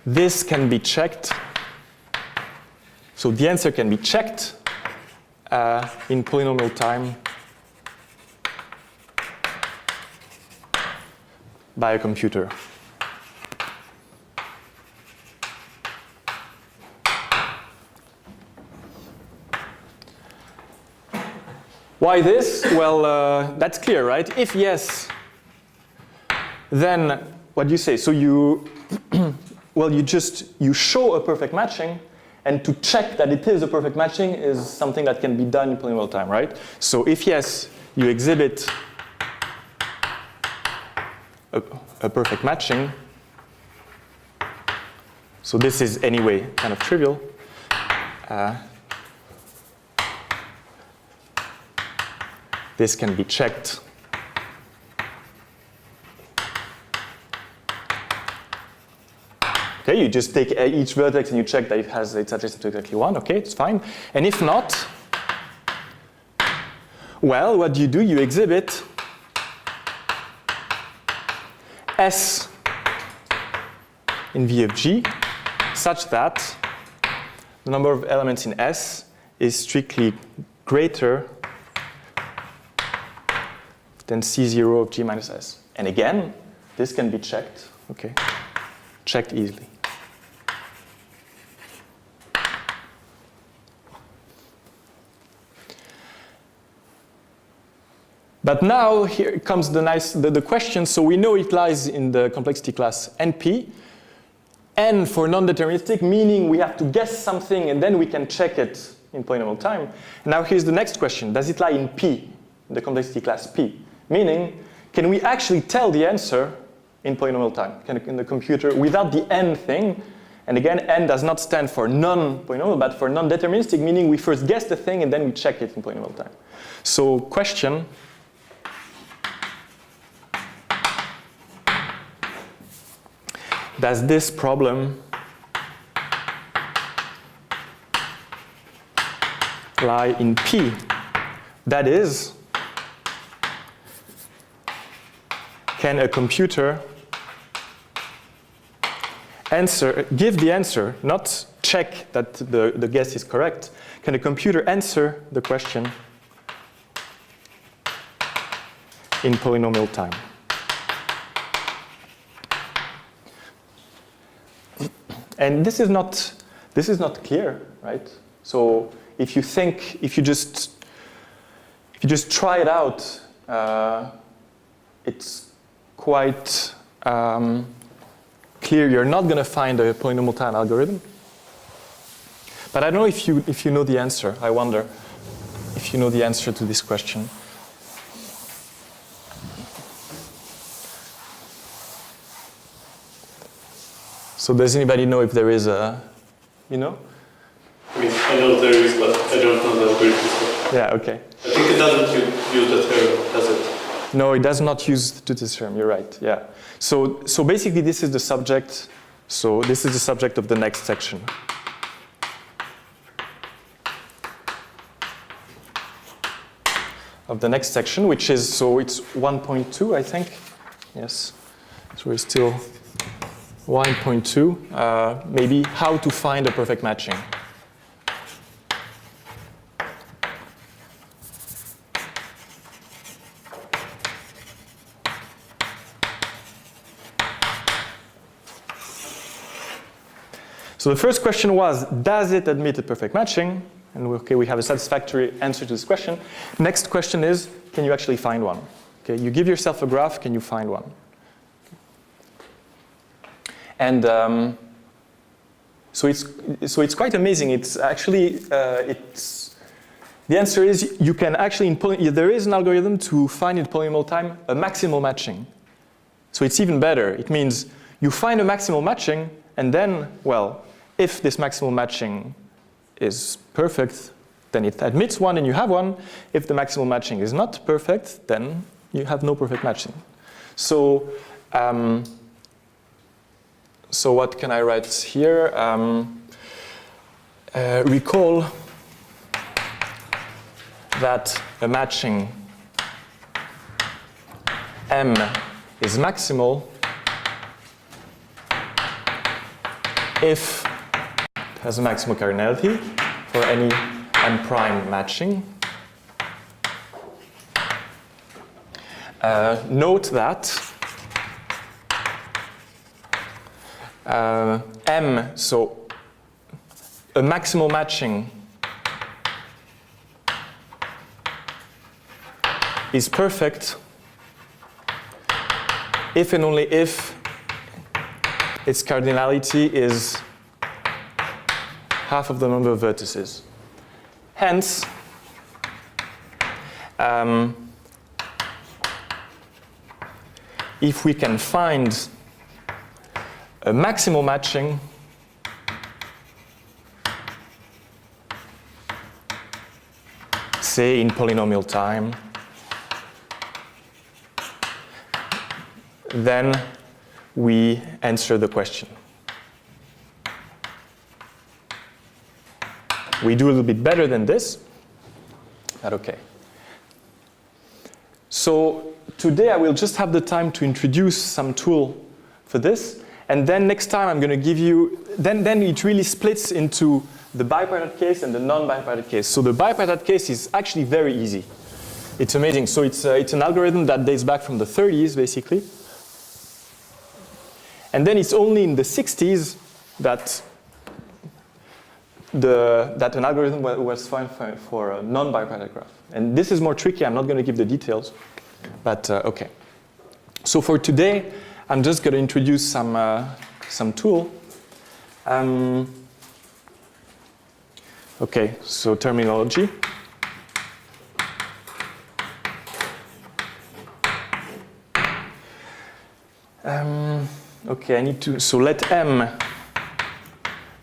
this can be checked. So the answer can be checked in polynomial time by a computer. Why this? Well, that's clear, right? If yes, then what do you say? So you, well, you show a perfect matching, and to check that it is a perfect matching is something that can be done in polynomial time, right? So if yes, you exhibit a perfect matching. So this is anyway kind of trivial. This can be checked. Okay, you just take each vertex and you check that it's adjacent to exactly one. Okay, it's fine. And if not, well, what do? You exhibit S in V of G such that the number of elements in S is strictly greater than C0 of G minus S. And again, this can be checked, okay, checked easily. But now here comes the question. So we know it lies in the complexity class NP. N for non-deterministic, meaning we have to guess something and then we can check it in polynomial time. Now here's the next question. Does it lie in P, in the complexity class P? Meaning, can we actually tell the answer in polynomial time, in the computer, without the N thing? And again, N does not stand for non-polynomial, but for non-deterministic, meaning we first guess the thing and then we check it in polynomial time. So question, does this problem lie in P? That is, can a computer give the answer, not check that the guess is correct, can a computer answer the question in polynomial time? And this is not clear, right? So if you just try it out, it's quite clear you're not going to find a polynomial time algorithm. But I don't know if you know the answer. I wonder if you know the answer to this question. So does anybody know if there is a, you know? I mean, I know there is, but I don't know the algorithm. Yeah, okay. I think it doesn't use the theorem, does it? No, it does not use the Tutis theorem, you're right, yeah. So basically this is the subject, so this is the subject of the next section. Of the next section, which is, so it's 1.2, I think. Yes, so it's still 1.2, maybe how to find a perfect matching. So the first question was, does it admit a perfect matching? And okay, we have a satisfactory answer to this question. Next question is, can you actually find one? Okay, you give yourself a graph, can you find one? And so it's quite amazing. It's actually the answer is you can actually there is an algorithm to find in polynomial time a maximal matching. So it's even better. It means you find a maximal matching, and then, well, if this maximal matching is perfect, then it admits one and you have one. If the maximal matching is not perfect, then you have no perfect matching. So so what can I write here? Recall that a matching M is maximal if it has a maximal cardinality for any M prime matching. Note that M, so a maximal matching is perfect if and only if its cardinality is half of the number of vertices. Hence, if we can find a maximal matching say in polynomial time, then we answer the question. We do a little bit better than this, but okay. So today I will just have the time to introduce some tool for this, and then next time I'm going to give you, then it really splits into the bipartite case and the non-bipartite case. So the bipartite case is actually very easy. It's amazing. So it's an algorithm that dates back from the 30s, basically. And then it's only in the 60s that an algorithm was found for a non-bipartite graph. And this is more tricky. I'm not going to give the details. But OK. So for today, I'm just going to introduce some tool. OK, so terminology. OK, I need to, so let M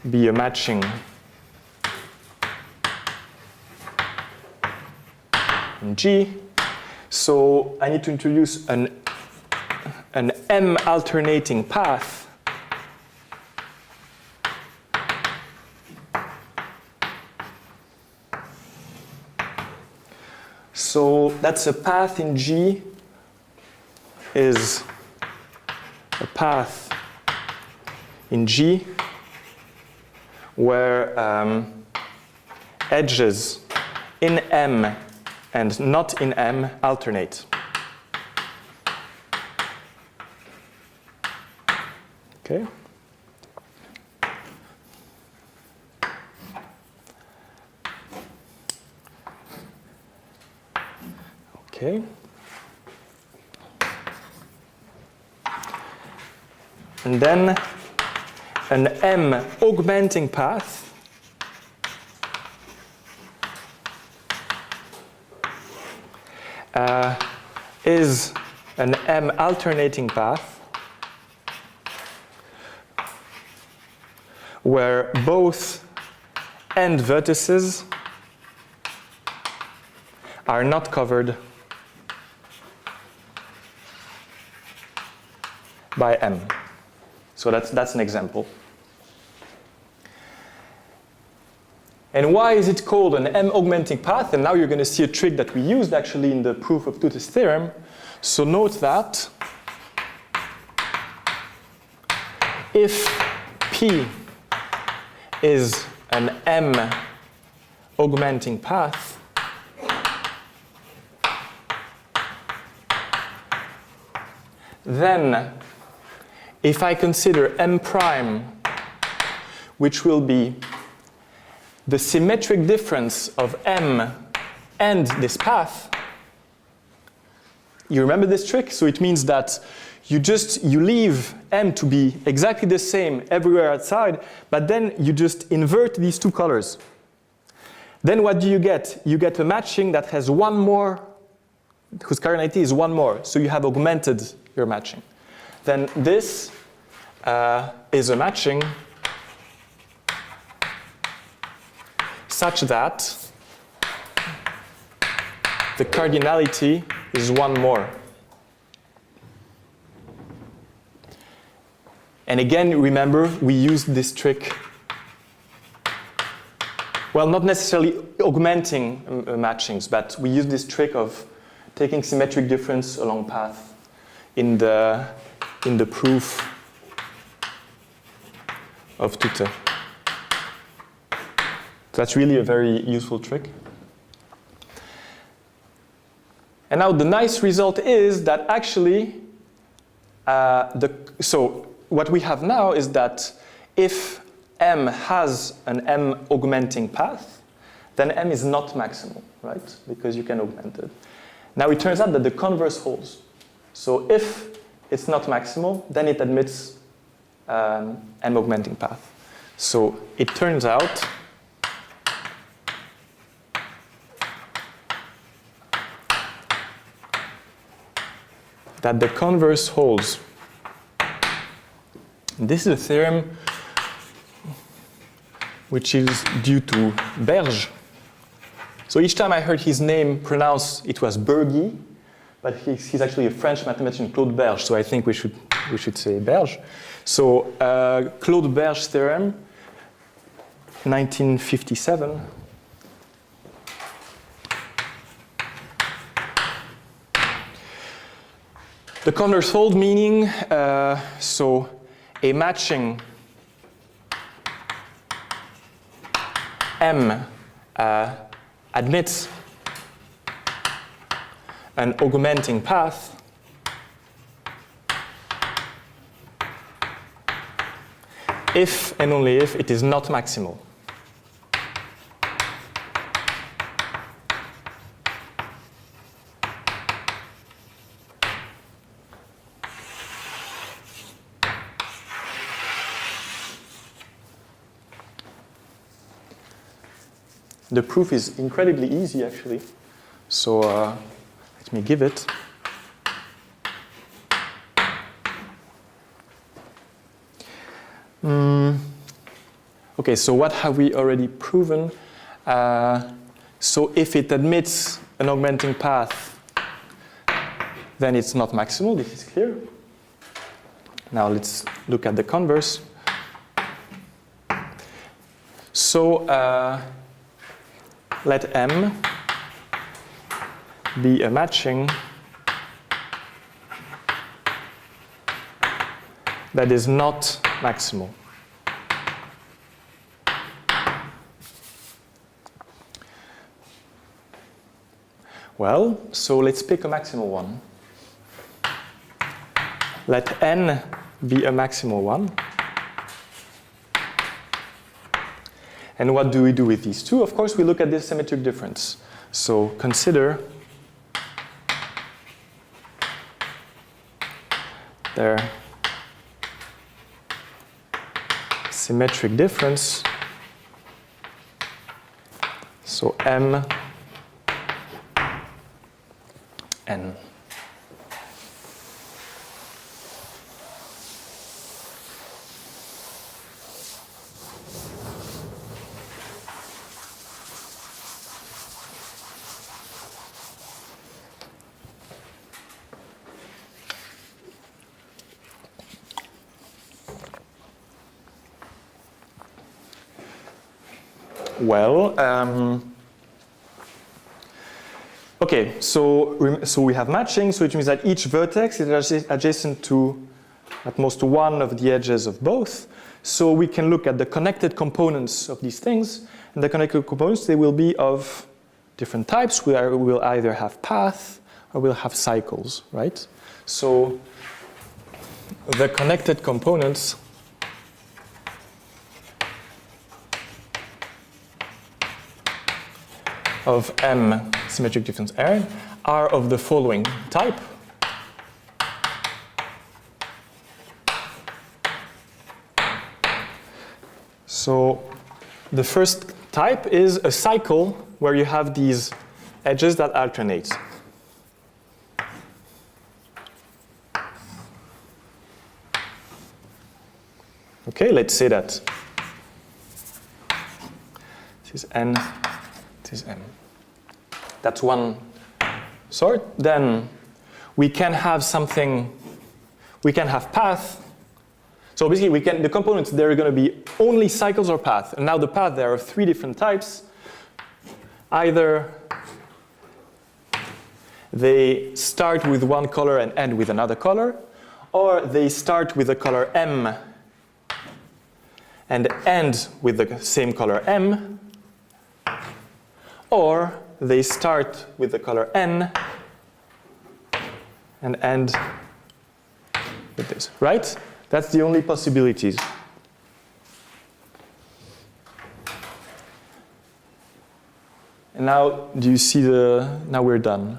be a matching in G. So I need to introduce an M alternating path so that's a path in G is a path in G where edges in M and not in M alternate. Okay. Okay. And then an M augmenting path is an M alternating path where both end vertices are not covered by M. So that's an example. And why is it called an M augmenting path? And now you're going to see a trick that we used actually in the proof of Tute's theorem. So note that if P is an M augmenting path, then if I consider M prime, which will be the symmetric difference of M and this path, you remember this trick? So it means that you leave M to be exactly the same everywhere outside, but then you just invert these two colors. Then what do you get? You get a matching that has one more, whose cardinality is one more. So you have augmented your matching. Then this is a matching such that the cardinality is one more. And again, remember, we used this trick. Well, not necessarily augmenting matchings, but we used this trick of taking symmetric difference along path in the proof of Tute. That's really a very useful trick. And now the nice result is that actually, so what we have now is that if M has an M augmenting path, then M is not maximal, right? Because you can augment it. Now it turns out that the converse holds. So if it's not maximal, then it admits M augmenting path. So it turns out that the converse holds. This is a theorem which is due to Berge. So each time I heard his name pronounced, it was Bergy, but he's actually a French mathematician, Claude Berge, so I think we should say Berge. So Claude Berge theorem, 1957. The converse hold meaning, so a matching M admits an augmenting path if and only if it is not maximal. The proof is incredibly easy, actually. So let me give it. Okay, so what have we already proven? So if it admits an augmenting path, then it's not maximal. This is clear. Now let's look at the converse. So let M be a matching that is not maximal. Well, so let's pick a maximal one. Let N be a maximal one. And what do we do with these two? Of course, we look at this symmetric difference. So consider their symmetric difference. So M N. Well, okay, so we have matching, so it means that each vertex is adjacent to at most one of the edges of both. So we can look at the connected components of these things, and the connected components, they will be of different types. We will either have path or we'll have cycles, right? So the connected components of M symmetric difference R are of the following type. So the first type is a cycle where you have these edges that alternate. Okay, let's say that this is N, this is M. That's one sort. Then we can have something, we can have path. So basically the components, they're going to be only cycles or path. And now the path, there are three different types. Either they start with one color and end with another color, or they start with the color M and end with the same color M, or they start with the color N and end with this, right? That's the only possibilities. And now, do you see now we're done.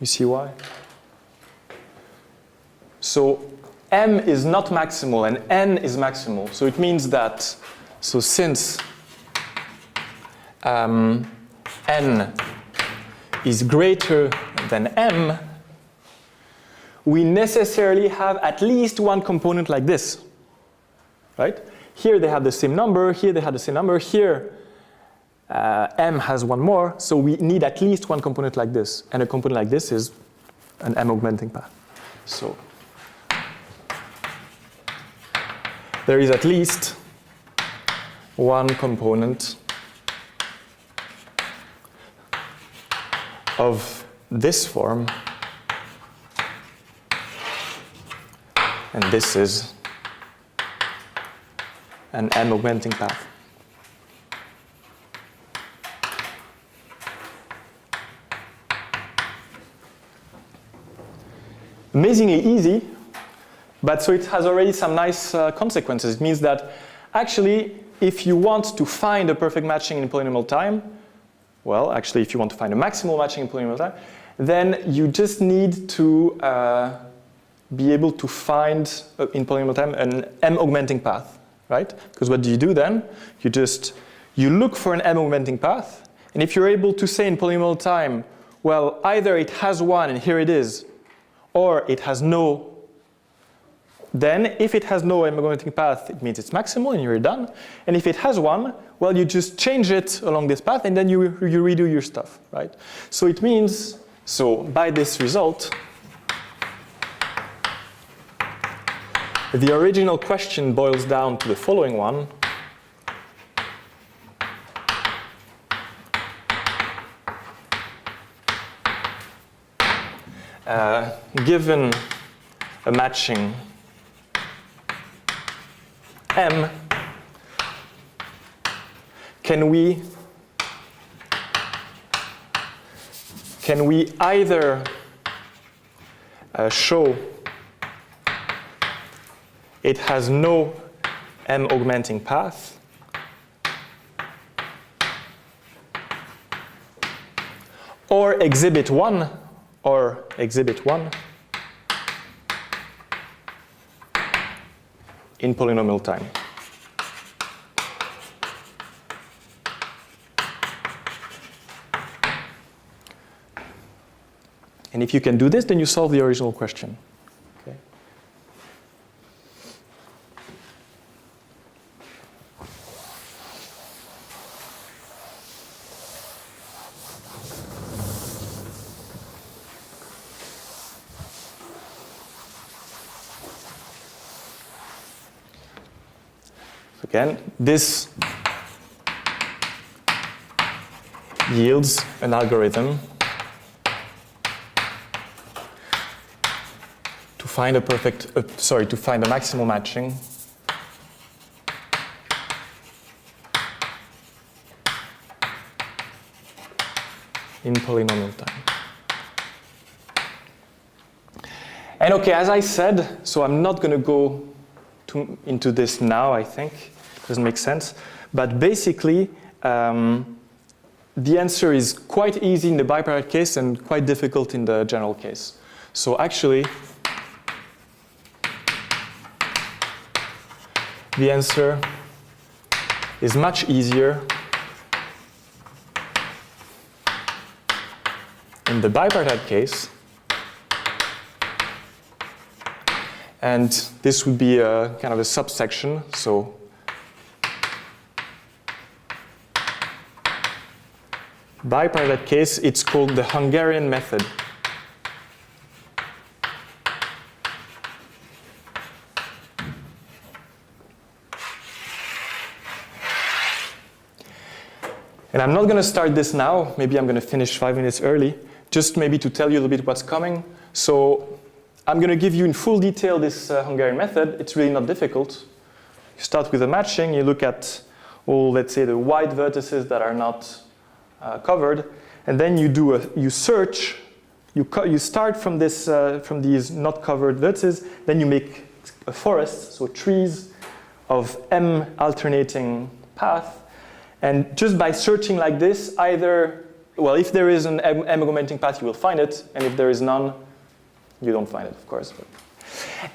You see why? So M is not maximal and N is maximal. So it means that, so since N is greater than M, we necessarily have at least one component like this, right? Here they have the same number, here they have the same number, here M has one more, so we need at least one component like this, and a component like this is an M augmenting path. So there is at least one component of this form, and this is an M augmenting path. Amazingly easy, but so it has already some nice consequences. It means that actually, if you want to find a perfect matching in polynomial time, well, actually, if you want to find a maximal matching in polynomial time, then you just need to be able to find in polynomial time an M augmenting path, right? Because what do you do then? You look for an M augmenting path, and if you're able to say in polynomial time, well, either it has one and here it is, or it has no, then if it has no M augmenting path, it means it's maximal and you're done. And if it has one, well, you just change it along this path and then you redo your stuff, right? So it means, so by this result, the original question boils down to the following one. Given a matching M, can we either show it has no M augmenting path, or exhibit one in polynomial time. And if you can do this, then you solve the original question. Okay. Again, this yields an algorithm to find a to find a maximal matching in polynomial time. And okay, as I said, so I'm not going to go into this now, I think. It doesn't make sense. But basically, the answer is quite easy in the bipartite case and quite difficult in the general case. So actually, the answer is much easier in the bipartite case. And this would be a kind of a subsection. So bipartite case, it's called the Hungarian method. And I'm not going to start this now. Maybe I'm going to finish 5 minutes early, just maybe to tell you a little bit what's coming. So I'm going to give you in full detail this Hungarian method. It's really not difficult. You start with a matching. You look at all, let's say, the wide vertices that are not covered, and then you search. You start from this from these not covered vertices. Then you make a forest, so trees of m alternating path. And just by searching like this, either, well, if there is an m augmenting path, you will find it, and if there is none, you don't find it, of course.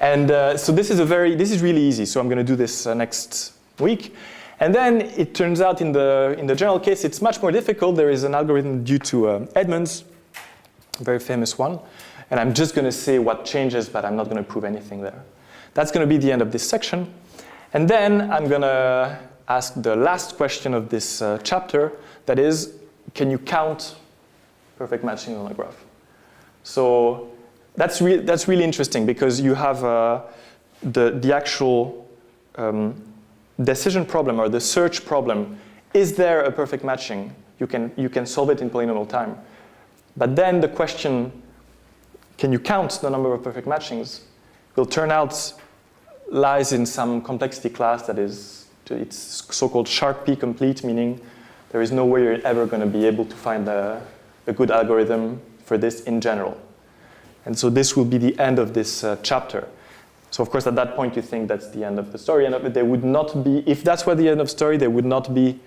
And so this is really easy. So I'm going to do this next week. And then it turns out in the general case, it's much more difficult. There is an algorithm due to Edmonds, a very famous one. And I'm just going to say what changes, but I'm not going to prove anything there. That's going to be the end of this section. And then I'm going to ask the last question of this chapter. That is, can you count perfect matching on a graph? So that's really interesting because you have the actual decision problem or the search problem. Is there a perfect matching? You can solve it in polynomial time. But then the question, can you count the number of perfect matchings, will turn out lies in some complexity class that is, it's so-called sharp P complete, meaning there is no way you're ever going to be able to find a good algorithm for this in general. And so this will be the end of this chapter. So of course at that point you think that's the end of the story, and there would not be, if that's what the end of the story, there would not be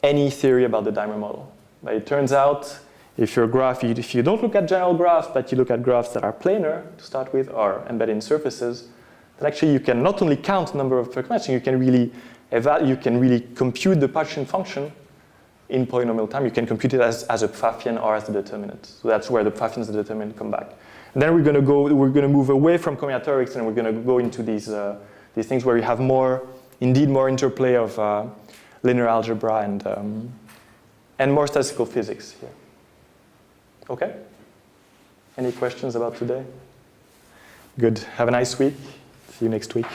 any theory about the Dimer model. But it turns out if your graph, if you don't look at general graphs, but you look at graphs that are planar to start with or embedded in surfaces, then actually you can not only count the number of perfect matching, you can really compute the partition function in polynomial time. You can compute it as a Pfaffian or as the determinant. So that's where the Pfaffians and the determinant come back. And then we're going to move away from combinatorics, and we're going to go into these things where you have indeed more interplay of linear algebra and more statistical physics here. Okay? Any questions about today? Good. Have a nice week. See you next week.